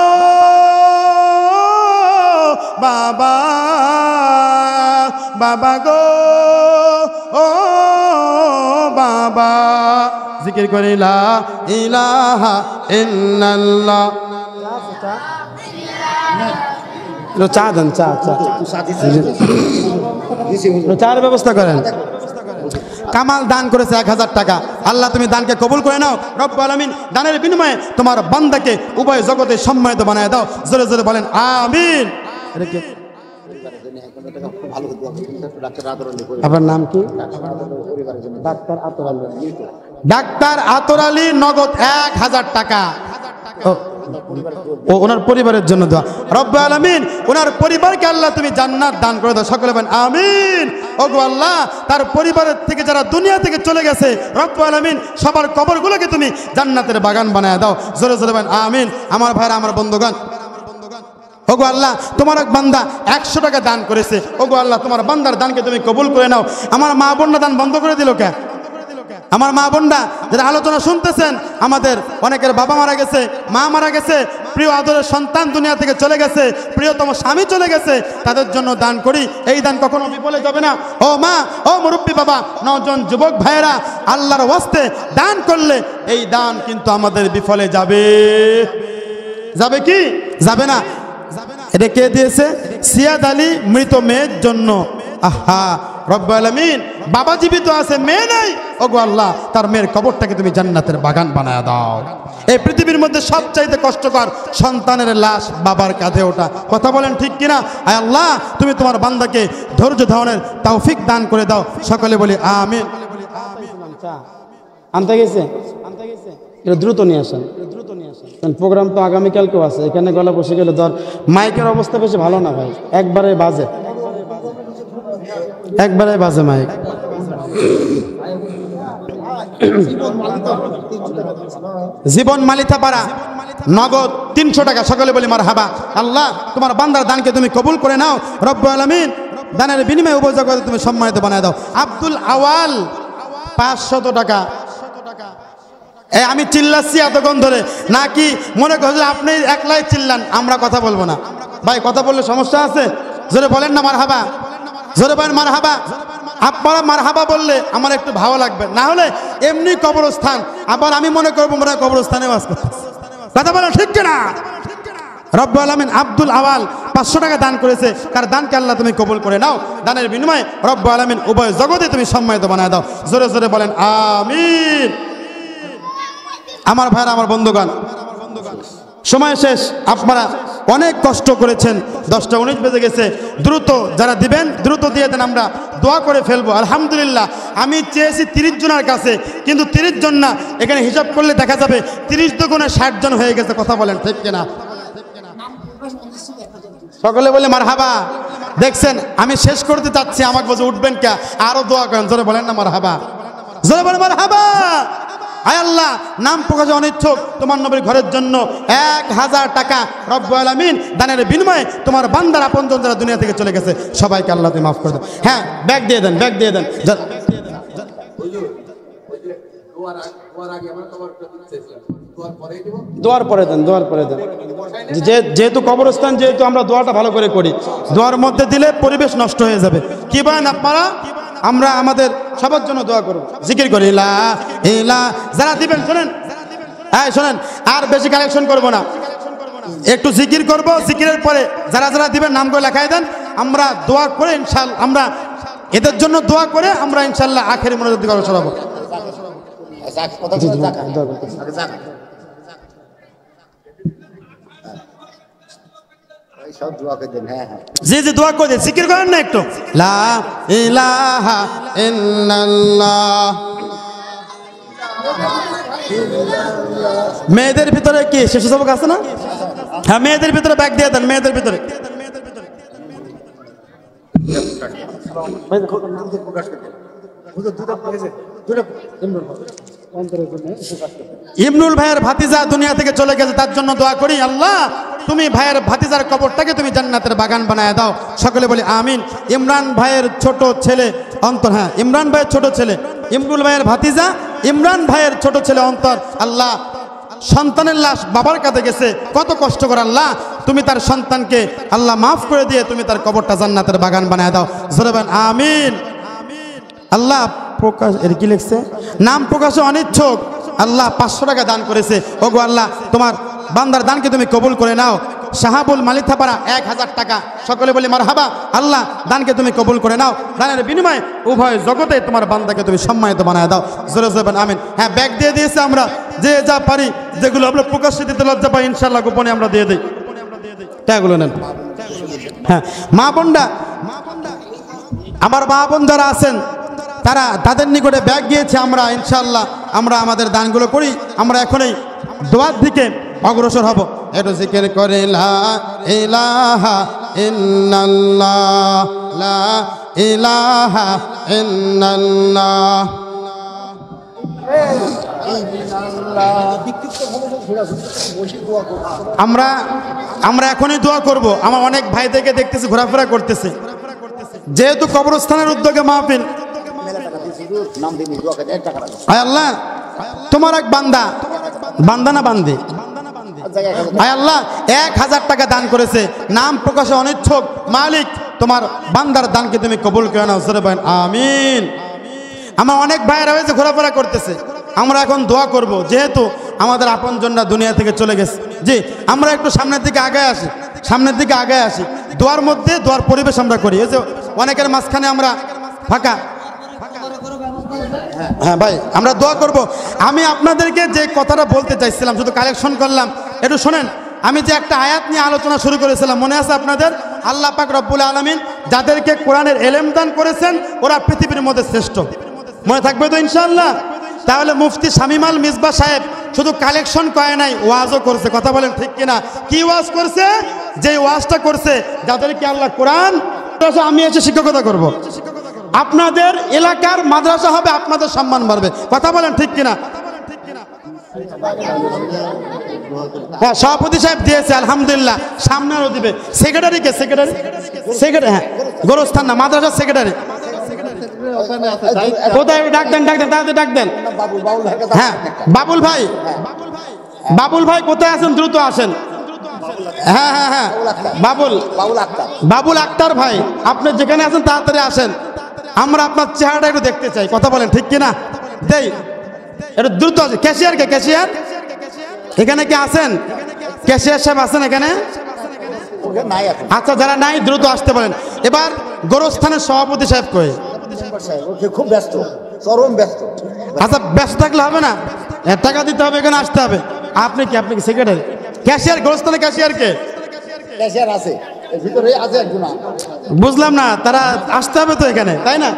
বাবা, বাবা গো ও বাবা। জিকির করি লা ইলাহা ইল্লাল্লাহ। চা দেন, চা চা চার ব্যবস্থা করেন। কামাল দান করেছে 1000 টাকা। আল্লাহ তুমি দানকে কবুল করে নাও রব্বুল আলামিন। দানের বিনিময়ে তোমার বান্দাকে উভয় জগতে সম্মানিত বানায় দাও। জোরে জোরে বলেন আমিন। আপনার নাম কি? ডাক্তার আতর আলী। ডাক্তার আতর আলী নগদ 1000 টাকা। ও ওনার পরিবারের জন্য দোয়া। রব্বুল আলামিন ওনার পরিবারকে আল্লাহ তুমি জান্নাত দান করে দাও। সকলে বলেন আমিন। ওগো আল্লাহ তার পরিবারের থেকে যারা দুনিয়া থেকে চলে গেছে রব্বুল আলামিন সবার কবরগুলোকে তুমি জান্নাতের বাগান বানায় দাও। জোরে জোরে বলেন আমিন। আমার ভাইরা, আমার বন্ধুগণ, ওগো আল্লাহ তোমার এক বান্দা 100 টাকা দান করেছে। ওগো আল্লাহ তোমার বান্দার দানকে তুমি কবুল করে নাও। আমার মা বোনরা দান বন্ধ করে দিল কে? আমার মা বোনরা যারা আলোচনা শুনতেছেন, আমাদের অনেকের বাবা মারা গেছে, মা মারা গেছে, প্রিয় আদরের সন্তান দুনিয়া থেকে চলে গেছে, প্রিয়তম স্বামী চলে গেছে, তাদের জন্য দান করি। এই দান কখনো বিফলে যাবে না। ও মা, ও মুরব্বী বাবা, নওজোয়ান যুবক ভাইয়েরা, আল্লাহর ওয়াস্তে দান করলে এই দান কিন্তু আমাদের বিফলে যাবে। যাবে কি? যাবে না। এটা কে দিয়েছে? সিয়াদ আলী মৃত মেয়ের জন্য। আহা রব্বুল আলামিন, বাবা জীবিত আছে, মেয়ে নাই। ওগো আল্লাহ তার মেয়ের কবরটাকে তুমি জান্নাতের বাগান বানায় দাও। এই পৃথিবীর মধ্যে সবচাইতে কষ্টকর সন্তানের লাশ বাবার কাঁধে ওঠা। কথা বলেন ঠিক কিনা? আয় আল্লাহ তুমি তোমার বান্দাকে ধৈর্য ধারণের তৌফিক দান করে দাও। সকলে বলি আমিন। আনতে গেছে, এটা দ্রুত নিয়ে আসেন, দ্রুত নিয়ে আসেন। প্রোগ্রাম তো আগামীকালকেও আছে। এখানে গলা বসে গেলে ধর মাইকের অবস্থা বেশি ভালো না ভাই, একবারে বাজে, একবারে বাজে মাইক। জীবন মালিতাপাড়া নগদ 300 টাকা। সকলে বলি মারহাবা। আল্লাহ তোমার বান্দার দানকে তুমি কবুল করে নাও রব্বুল আলামিন। দানের বিনিময়ে উভয় জগতে তুমি সম্মানিত বানায় দাও। আব্দুল আওয়াল 500 টাকা। আমি চিল্লাচ্ছি এতক্ষণ ধরে, নাকি মনে করছেন আপনি একলাই চিল্লান, আমরা কথা বলবো না? ভাই কথা বললে সমস্যা আছে? জোরে বলেন না মারহাবা, জোরে বলেন মারহাবা। আপনারা মারহাবা বললে আমার একটু ভালো লাগবে, না হলে এমনি কবরস্থান, আবার আমি মনে করবো মনে হয় কবরস্থানে বাস করতেছে। কথা বলেন ঠিক কিনা? রব্বুল আলামিন আব্দুল আওয়াল 500 টাকা দান করেছে, তার দানকে আল্লাহ তুমি কবুল করে নাও। দানের বিনিময়ে রব্বুল আলামিন উভয় জগতে তুমি সম্মানিত বানায় দাও। জোরে জোরে বলেন আমিন। আমার ভাইরা, আমার বন্ধুগণ, সময় শেষ। আপনারা অনেক কষ্ট করেছেন, 10টা 19 বেজে গেছে। দ্রুত যারা দিবেন দ্রুত দিয়ে দেন, আমরা দোয়া করে ফেলবো। আলহামদুলিল্লাহ, আমি চেয়েছি 30 জনের কাছে, কিন্তু 30 জন না, এখানে হিসাব করলে দেখা যাবে 30 দুগুণে 60 জন হয়ে গেছে। কথা বলেন ঠিক কিনা? সকলে বলে মারহাবা। দেখছেন আমি শেষ করতে চাচ্ছি, আমাকে বলছে উঠবেন কে, আরো দোয়া করেন। জোরে বলেন না মারহাবা, জোরে বলেন মারহাবা। আয় আল্লাহ, নাম প্রকাশে অনিচ্ছুক তোমার নবীর ঘরের জন্য 1000 টাকা রব্বুল আলামিন দানের বিনিময়ে তোমার বান্দার আপনজন যারা দুনিয়া থেকে চলে গেছে সবাইকে আল্লাহ তুমি মাফ করে দাও। হ্যাঁ, ব্যাগ দিয়ে দেন, ব্যাগ দিয়ে দেন। দোয়ার পরে দেন, দোয়ার পরে দেন। যেহেতু কবরস্থান, যেহেতু আমরা দোয়াটা ভালো করে করি, দোয়ার মধ্যে দিলে পরিবেশ নষ্ট হয়ে যাবে। কি বলেন আপনারা? আমরা আমাদের সবার জন্য দোয়া করব, জিকির করি লা ইলাহা। যারা দিবেন শোনেন, হ্যাঁ শোনেন, আর বেশি কালেকশন করব না, একটু জিকির করব। জিকিরের পরে যারা যারা দিবেন নাম করে লেখাই দেন। আমরা দোয়া করে ইনশাআল্লাহ, আমরা এদের জন্য দোয়া করে আমরা ইনশাআল্লাহ আখেরি মনোযোগ দিকে সরাবো। জি জি দোয়া করে দেন, জিকির করেন না একটু। লা ইলাহা ইল্লাল্লাহ। মেয়েদের ভিতরে কি শেষ সবক আছে না? হ্যাঁ, মেয়েদের ভিতরে ব্যাগ দিয়ে দেন, মেয়েদের ভিতরে। ইমরুল ভাইয়ের ভাতিজা দুনিয়া থেকে চলে গেছে, তার জন্য দোয়া করি আল্লাহ তুমি ভাইয়ের ভাতিজার কবরটাকে তুমি জান্নাতের বাগান বানায় দাও। সকলে বলি আমিন। ইমরান ভাইয়ের ছোট ছেলে অন্তর, হ্যাঁ ইমরান ভাইয়ের ছোট ছেলে, ইমরুল ভাইয়ের ভাতিজা ইমরান ভাইয়ের ছোট ছেলে অন্তর, আল্লাহ সন্তানের লাশ বাবার কাছে গেছে, কত কষ্ট করে আল্লাহ তুমি তার সন্তানকে আল্লাহ মাফ করে দিয়ে তুমি তার কবরটা জান্নাতের বাগান বানায় দাও। জোরে বলেন আমিন। আল্লাহ প্রকাশ এর কি লিখছে, নাম প্রকাশে অনিচ্ছুক, আল্লাহ 500 টাকা দান করেছে। ওগো আল্লাহ তোমার বান্দার দানকে তুমি কবুল করে নাও। শাহাবুল মালিথাপাড়া 1000 টাকা। সকলে বলি মারহাবা। আল্লাহ দানকে তুমি কবুল করে নাও। দানের বিনিময়ে উভয় জগতে তোমার বান্দাকে তুমি সম্মানিত বানায় দাও। জোরে জোরে বলেন আমিন। হ্যাঁ, ব্যাগ দিয়ে দিয়েছে, আমরা যে যা পারি, যেগুলো আমরা প্রকাশ্যে দিতে লজ্জা পাই ইনশাআল্লাহ গোপনে আমরা দিয়ে দিই। টাকাগুলো নেন। হ্যাঁ, মা বোনরা, আমার মা বোন যারা আছেন তারা তাদের নিকটে ব্যাগ গিয়েছে, আমরা ইনশাআল্লাহ আমরা আমাদের দানগুলো করি। আমরা এখনই দোয়ার দিকে অগ্রসর হব। একটু জিকির করে লা ইলাহা ইল্লাল্লাহ, লা ইলাহা ইল্লাল্লাহ। আমরা এখনই দোয়া করব। আমার অনেক ভাইদেরকে দেখতেছি ঘোরাফেরা করতেছে, যেহেতু কবরস্থানের উদ্যোগে মাহফিল। আয় আল্লাহ তোমার এক বান্দা, বান্দা না বান্দি, আয় আল্লাহ 1000 টাকা দান করেছে, নাম প্রকাশে অনিচ্ছুক, মালিক তোমার বান্দার দানকে তুমি কবুল করে নাও। জোরে বলেন আমিন। আমার অনেক ভাইয়েরা হয়েছে ঘোরাফেরা করতেছে, আমরা এখন দোয়া করব, যেহেতু আমাদের আপনজনরা দুনিয়া থেকে চলে গেছে। জি, আমরা একটু সামনের দিকে আগায় আসি, সামনের দিকে আগায় আসি। দোয়ার মধ্যে দোয়ার পরিবেশ আমরা করি। এই যে অনেকের মাঝখানে আমরা ফাঁকা। হ্যাঁ ভাই, আমরা দোয়া করব। আমি আপনাদেরকে যে কথাটা বলতে চাইছিলাম, শুধু কালেকশন করলাম, একটু শোনেন। আমি যে একটা আয়াত নিয়ে আলোচনা শুরু করেছিলাম, মনে আছে আপনাদের? আল্লাহ পাক রব্বুল আলামিন যাদেরকে কোরআনের এলেম দান করেছেন ওরা পৃথিবীর মধ্যে শ্রেষ্ঠ। মনে থাকবে তো ইনশাআল্লাহ? তাহলে মুফতি শামীম আল মিসবাহ সাহেব শুধু কালেকশন করে নাই, ওয়াজও করছে। কথা বলেন ঠিক কিনা? কি ওয়াজ করছে? যে ওয়াজটা করছে, যাদেরকে আল্লাহ কোরআন, আমি এসে শিক্ষকতা করব, আপনাদের এলাকার মাদ্রাসা হবে, আপনাদের সম্মান বাড়বে। কথা বলেন ঠিক কিনা? হ্যাঁ সভাপতি সাহেব দিয়েছে আলহামদুলিল্লাহ, সামনে আরো দিবে। সেক্রেটারি কে? সেক্রেটারি, সেক্রেটারি, হ্যাঁ গোরস্থান না, মাদ্রাসার সেক্রেটারি কোথায়? ডাক দেন, ডাক দেন, তাড়াতাড়ি ডাক দেন। হ্যাঁ বাবুল ভাই, বাবুল ভাই কোথায় আছেন? দ্রুত আসেন। হ্যাঁ হ্যাঁ হ্যাঁ বাবুল আক্তার ভাই, আপনি যেখানে আছেন তাড়াতাড়ি আসেন, আমরা আপনার চেহারাটা একটু দেখতে চাই। কথা বলেন ঠিক কিনা? দেই একটু দ্রুত আছে। ক্যাশিয়ার কে? ক্যাশিয়ার এখানে কে আছেন? ক্যাশিয়ার সাহেব আছেন এখানে? আচ্ছা যারা নাই দ্রুত আসতে পারেন। এবার গোরস্থানের সভাপতি সাহেব কই? খুব ব্যস্ত, চরম ব্যস্ত। আচ্ছা ব্যস্ত থাকলে হবে না, টাকা দিতে হবে, এখানে আসতে হবে। আপনি কি? আপনি কি সেক্রেটারি? ক্যাশিয়ার গোরস্থানের ক্যাশিয়ার কে? ক্যাশিয়ার আছে, এর ভিতরে আছে একজন। বুঝলাম না, তারা আসতে হবে তো এখানে, তাই না?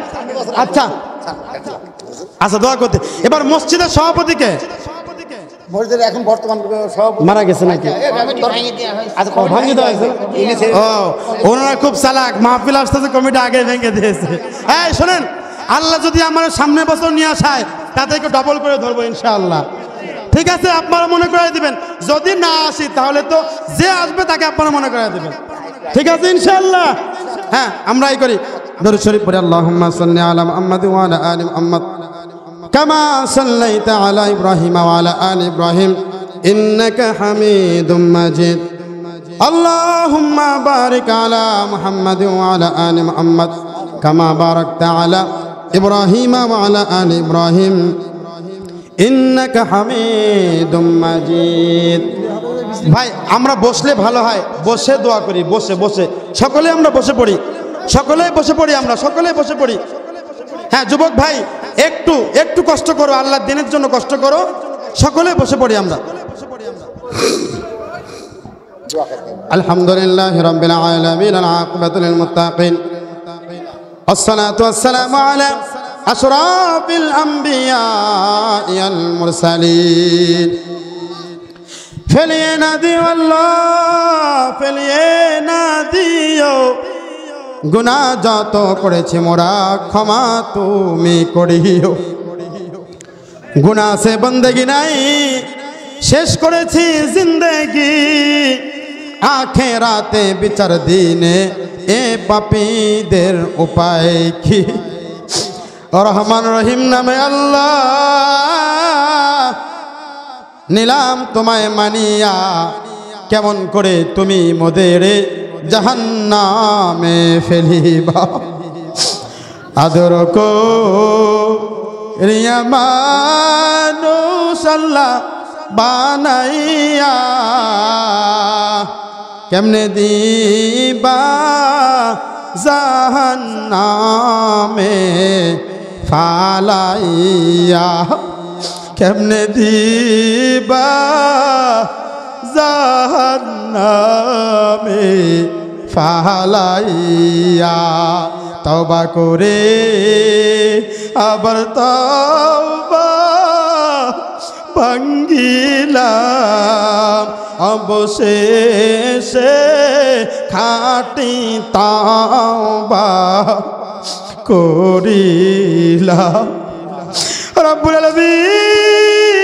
আচ্ছা আচ্ছা দোয়া করতে। এবার মসজিদের সভাপতি কে? মসজিদের এখন বর্তমান সভাপতি মারা গেছে নাকি? ভাঙিয়ে দেওয়া হয়েছে। ও ওনারা খুব চালাক, মাহফিল আসতেছে কমিটি আগে ভেঙে দিয়েছে। এই শোনেন, আল্লাহ যদি আমার সামনে বছর নিয়ে আসায় তাদেরকে ডবল করে ধরবো ইনশাআল্লাহ। ঠিক আছে, আপনারা মনে করে দিবেন। যদি না আসি তাহলে তো যে আসবে তাকে আপনারা মনে করে দিবেন। ঠিক আছে ইনশাআল্লাহ। হ্যাঁ আমরা এই করি, দরুদ শরীফ পড়ি। আল্লাহুম্মা সাল্লি আলা মুহাম্মাদ ওয়া আলা আলি মুহাম্মাদ কামা সাল্লাইতা আলা ইব্রাহিম ওয়া আলা আলি ইব্রাহিম ইন্নাকা হামিদুম মাজিদ। আল্লাহুম্মা বারিক আলা মুহাম্মাদ ওয়া আলা আলি মুহাম্মাদ কামা বারাকতা আলা ইব্রাহিম ওয়া আলা আলি ইব্রাহিম ইন্নাকা হামিদুম মাজিদ। ভাই আমরা বসলে ভালো হয়, বসে দোয়া করি, বসে বসে সকলে আমরা বসে পড়ি, সকলেই বসে পড়ি, আমরা সকলেই বসে পড়ি। হ্যাঁ যুবক ভাই একটু একটু কষ্ট করো, আল্লাহর দিনের জন্য কষ্ট করো, সকলে বসে পড়ি আমরা। আলহামদুলিল্লাহি রাব্বিল আলামিন, আল আকিবাতু লিল মুত্তাকিন, আসসালাতু ওয়াসসালামু আলা আশরাফিল আমবিয়া ওয়াল মুরসালিন। ফেলিয়ে না দিও আল্লাহ, ফেলিয়ে না দিও, গুনাহ যত করেছি মোরা ক্ষমা তুমি করিও। গুনাহ সে বন্দেগি নাই, শেষ করেছি জিন্দেগি, আখেরাতে বিচার দিনে এ পাপীদের উপায় কি? রহমান রহিম নামে আল্লাহ নিলাম তোমায় মানিয়া, কেমন করে তুমি মোদের জাহান্নামে ফেলিবা। আদর করিয়া মানুষ আল্লাহ বানাইয়া, কেমনে দিবা জাহান্নামে ফালাইয়া, কেমনে দিবা জাহান্নামে ফালাইয়া। তওবা করে আবার তওবা ভাঙ্গিলাম, অবশেষে খাঁটি তওবা করিলাম। রব্বুল আলামিন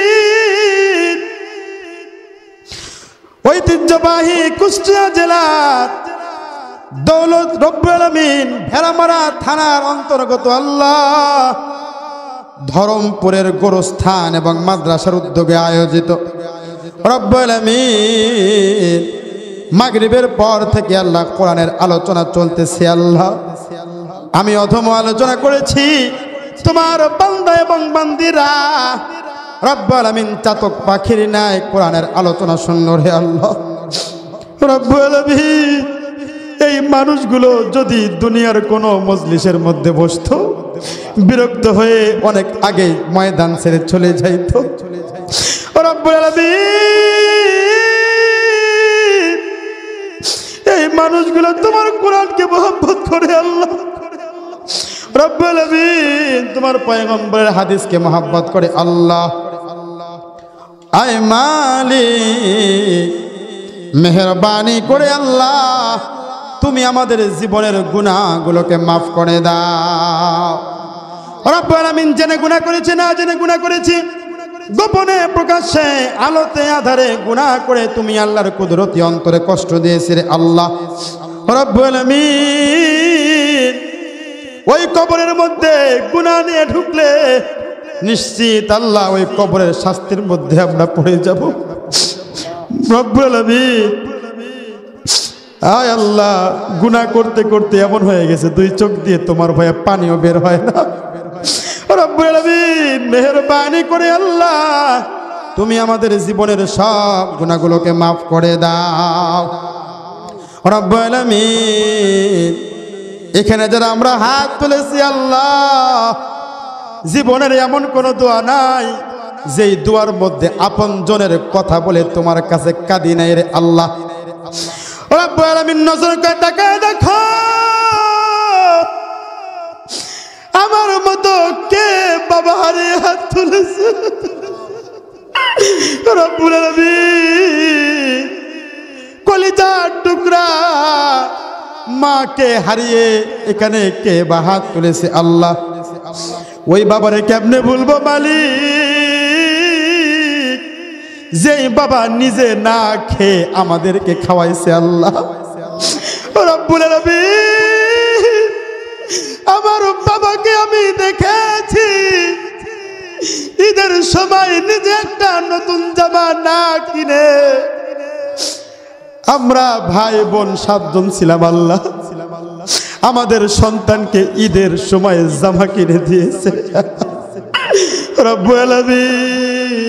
ঐতিহ্যবাহী কুষ্টিয়া জেলার দৌলত রব্বুল আলামিন ভেড়ামারা থানার অন্তর্গত আল্লাহ ধরমপুরের গোরস্থান এবং মাদ্রাসার উদ্যোগে আয়োজিত রব্বুল আলামিন মাগরিবের পর থেকে আল্লাহ কোরআনের আলোচনা চলতেছে। আল্লাহ আমি অধম আলোচনা করেছি, তোমার বান্দা এবং বান্দিরা রব্বুল আলামিন চাতক পাখির ন্যায় কোরআনের আলোচনা শুনল রে আল্লাহ। রব্বুল আলামিন এই মানুষগুলো যদি দুনিয়ার কোনো মজলিসের মধ্যে বসতো, বিরক্ত হয়ে অনেক আগে ময়দান ছেড়ে চলে যাইত। রব্বুল আলামিন এই মানুষগুলো তোমার কোরআনকে মহব্বত করে আল্লাহ। রব্বুল আলামিন তোমার পয়গম্বরের হাদিসকে মহব্বত করে আল্লাহ। আয় মালিক মেহেরবানি করে আল্লাহ তুমি আমাদের জীবনের গুনাহগুলোকে মাফ করে দাও। রব্বুল আলামিন জেনে গুনাহ করেছি, না জেনে গুনাহ করেছি গোপনে প্রকাশ্যে আলোতে আধারে গুনাহ করে তুমি আল্লাহর কুদরতি অন্তরে কষ্ট দিয়েছে রে আল্লাহ রব্বুল আলামিন। ওই কবরের মধ্যে গুনাহ নিয়ে ঢুকলে নিশ্চিত আল্লাহ ওই কবরের শাস্তির মধ্যে আমরা পড়ে যাব রব্বুল আলামিন। আয় আল্লাহ, গুনাহ করতে করতে এমন হয়ে গেছে দুই চোখ দিয়ে তোমার ভয়ে পানিও বের হয় না রব্বুল আলামিন। মেহেরবানি করে আল্লাহ তুমি আমাদের জীবনের সব গুনাহগুলোকে মাফ করে দাও রব্বুল আলামিন। এখানে যারা আমরা হাত তুলেছি আল্লাহ, জীবনের এমন কোনো দোয়া নাই যেই দোয়ার মধ্যে আপনজনের কথা বলে তোমার কাছে কাঁদি নাই রে আল্লাহ রব্বুল আলামিন। নজর করে তাকায় দেখো আমার মতো কে বাবা হারিয়ে হাত তুলেছে রব্বুল আলামিন। কলিজার টুকরা মাকে হারিয়ে এখানে কে বা হাত তুলেছে আল্লাহ, ওই বাবারে কেমনে ভুলবো মালিক, যেই বাবা নিজে না খেয়ে আমাদেরকে খাওয়াইছে আল্লাহ রব্বুল আলামিন। আমার বাবাকে আমি দেখেছি ঈদের সময় নিজে একটা নতুন জামা না কিনে, আমরা ভাই বোন 7 জন ছিলাম আল্লাহ, আমাদের সন্তানকে ঈদের সময় জামা কিনে দিয়েছে রব্বুল আলামিন।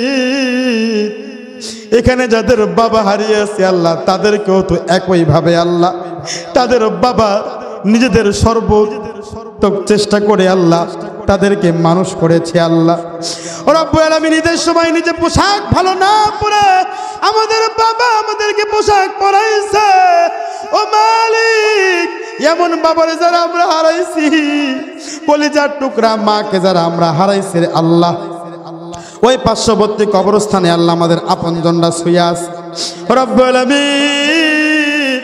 এখানে যাদের বাবা হারিয়েছে আল্লাহ, তাদেরকেও তো একই ভাবে আল্লাহ তাদের বাবা নিজেদের সর্বোত্তম চেষ্টা করে আল্লাহ তাদেরকে মানুষ করেছে আল্লাহ রব্বুল আলামিন। ঈদের সময় নিজে পোশাক ভালো না পরে আমাদের বাবা আমাদেরকে পোশাক পরাইছে ও মালিক। এমন বাবারে যারা আমরা হারাইছি, কলিজার টুকরা মাকে যারা আমরা হারাইছি রে আল্লাহ, ওই পার্শ্ববর্তী কবরস্থানে আল্লাহ আমাদের আপনজনরা শুয়ে আছে রব্বুল আলামিন।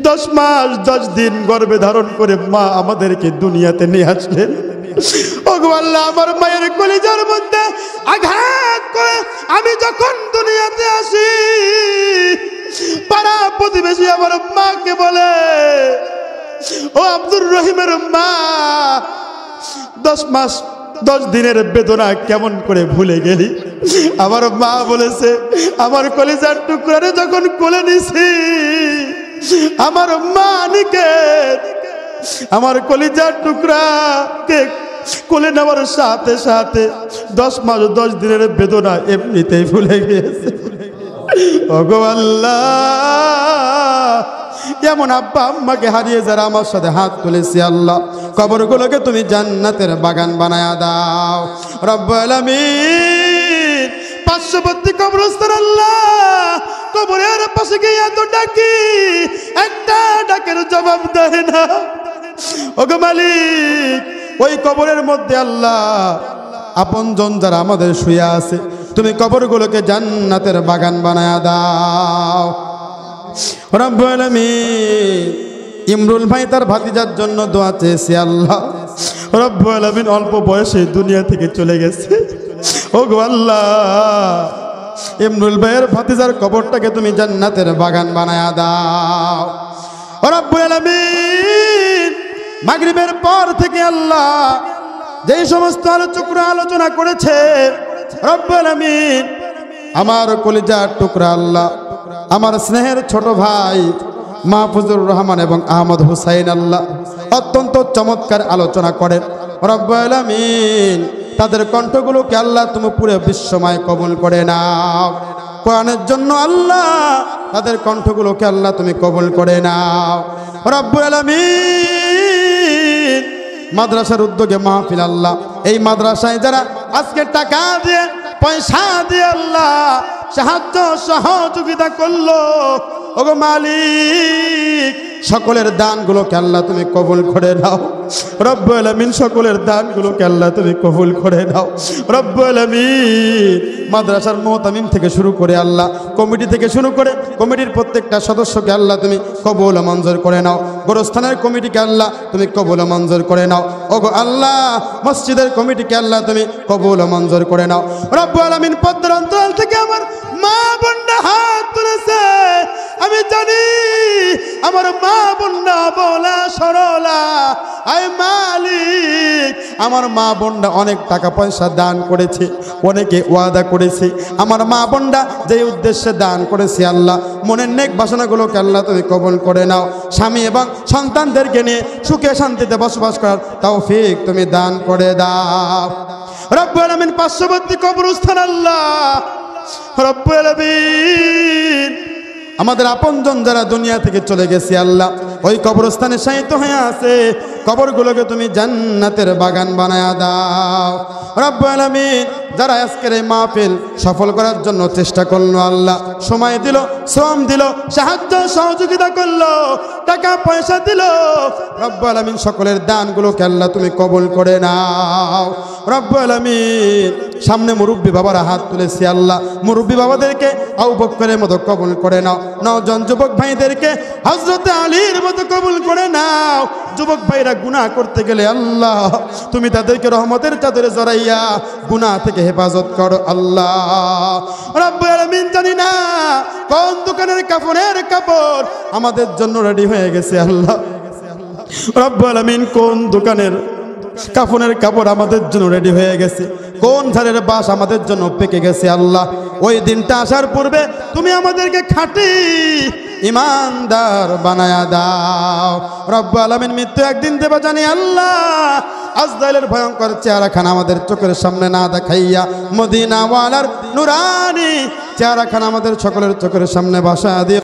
10 মাস 10 দিন গর্ভে ধারণ করে মা আমাদেরকে দুনিয়াতে নিয়ে আসলেন। ওগো আল্লাহ, আমার মায়ের কলিজার মধ্যে আঘাত করে আমি যখন দুনিয়াতে আসি, পাড়া প্রতিবেশী আমার মাকে বলে, ও আব্দুর রহিমের মা 10 মাস 10 দিনের বেদনা কেমন করে ভুলে গেলি। আমার মা বলেছে, আমার কলিজার টুকরারে যখন কোলে নিছি, আমার মা নিকেত আমার কলিজার টুকরাকে কোলে নেওয়ার সাথে সাথে 10 মাস 10 দিনের বেদনা এমনিতেই ভুলে গিয়েছে। ওগো আল্লাহ, এমন আব্বা আম্মাকে হারিয়ে যারা আমার সাথে হাত তুলেছি আল্লাহ, কবরগুলোকে তুমি জান্নাতের বাগান বানায়া দাও রব্বুল আলামিন। পার্শ্ববর্তী কবরস্থান আল্লাহ, কবরের পাশে গিয়ে এত ডাকি, একটা ডাকের জবাব দেয় না। ওগো মালিক, ওই কবরের মধ্যে আল্লাহ আপনজন যারা আমাদের শুয়ে আছে, তুমি কবরগুলোকে জান্নাতের বাগান বানায়া দাও রব্বুল আলামিন। ইমরুল ভাই তার ভাতিজার জন্য দোয়া চেয়েছে আল্লাহ রব্বুল আলামিন। অল্প বয়সে দুনিয়া থেকে চলে গেছে। ওগো আল্লাহ, ইমরুল ভাইয়ের ভাতিজার কবরটাকে তুমি জান্নাতের বাগান বানায়া দাও রব্বুল আলামিন। মাগরিবের পর থেকে আল্লাহ যেই সমস্ত আলোচকরা আলোচনা করেছে রব্বুল আলামিন, আমার কলিজার টুকরা আল্লাহ, আমার স্নেহের ছোট ভাই মাহফুজুর রহমান এবং আহমদ হুসাইন আল্লাহ অত্যন্ত চমৎকার আলোচনা করেন রব্বুল আলামিন। তাদের কণ্ঠগুলোকে আল্লাহ তুমি পুরো বিশ্বময় কবুল করে নাও। কোরআনের জন্য আল্লাহ তাদের কণ্ঠগুলোকে আল্লাহ তুমি কবুল করে নাও রব্বুল আলামিন। মাদ্রাসার উদ্যোগে মাহফিল আল্লাহ, এই মাদ্রাসায় যারা আজকে টাকা দিয়ে পয়সা দিয়ে আল্লাহ সাহায্য সহযোগিতা করলো, ওগো মালিক সকলের দানগুলোকে আল্লাহ তুমি কবুল করে নাও রব্বুল আলামিন সকলের দানগুলোকে আল্লাহ তুমি কবুল করে নাও রব্বুল আলামিন মাদ্রাসার মুতামিম থেকে শুরু করে আল্লাহ কমিটি থেকে শুরু করে কমিটির প্রত্যেকটা সদস্যকে আল্লাহ তুমি কবুল ও মঞ্জুর করে নাও গোরস্থানের কমিটিকে আল্লাহ তুমি কবুল ও মঞ্জুর করে নাও ওগো আল্লাহ মসজিদের কমিটিকে আল্লাহ তুমি কবুল ও মঞ্জুর করে নাও রব্বুল আলামিন পদ্মার অন্তরাল থেকে আমার মা বোনরা হাত তুলেছে আমি জানি আমার মা বোনরা বলা সরলা আয় মালিক আমার মা বোনরা অনেক টাকা পয়সা দান করেছে অনেকে ওয়াদা করেছে আমার মা বোনরা যে উদ্দেশ্যে দান করেছে আল্লাহ মনের নেক বাসনাগুলোকে আল্লাহ তুমি কবুল করে নাও স্বামী এবং সন্তানদেরকে নিয়ে সুখে শান্তিতে বসবাস করার তৌফিক তুমি দান করে দাও রব্বুল আলামিন পার্শ্ববর্তী কবরস্থান আল্লাহ রব্বুল আলামিন আমাদের আপনজন যারা দুনিয়া থেকে চলে গেছে আল্লাহ ওই কবরস্থানে শায়িত হয়ে আছে কবরগুলোকে তুমি জান্নাতের বাগান বানায়া দাও রব্বুল আলামিন যারা আজকের এই মাহফিল সফল করার জন্য চেষ্টা করলো আল্লাহ সময় দিল শ্রম দিল সাহায্য সহযোগিতা করলো টাকা পয়সা দিল রব্বুল আলামিন সকলের দানগুলোকে আল্লাহ তুমি কবুল করে নাও রব্বুল আলামিন সামনে মুরব্বী বাবারা হাত তুলেছে আল্লাহ মুরব্বী বাবাদেরকে আবু বকরের মতো কবুল করে নাও নওজোয়ান যুবক ভাইদেরকে হযরত আলীর মতো কবুল করে নাও যুবক ভাইরা গুনাহ করতে গেলে আল্লাহ তুমি তাদেরকে রহমতের চাদরে জড়াইয়া গুনাহ থেকে হেফাজত করো আল্লাহ রব্বুল আলামিন জানি না কোন দোকানের কাপড়ের কাপড় আমাদের জন্য রেডি হয়ে গেছে আল্লাহ রব্বুল আলামিন কোন দোকানের কাফনের কাপড় আমাদের জন্য রেডি হয়ে গেছে কোন ঝাড়ের বাস আমাদের জন্য পেকে গেছে আল্লাহ ওই দিনটা আসার পূর্বে তুমি আমাদেরকে খাঁটি ইমানদার বানায়া দাও রব্বুল আলামিন মৃত্যু একদিন দেবা জানি আল্লাহ আজরাইলের ভয়ঙ্কর চেহারাখানা আমাদের চোখের সামনে না দেখাইয়া মদিনাওয়ালার নুরানি চেহারাখানা আমাদের সকলের চোখের সামনে বসা দিও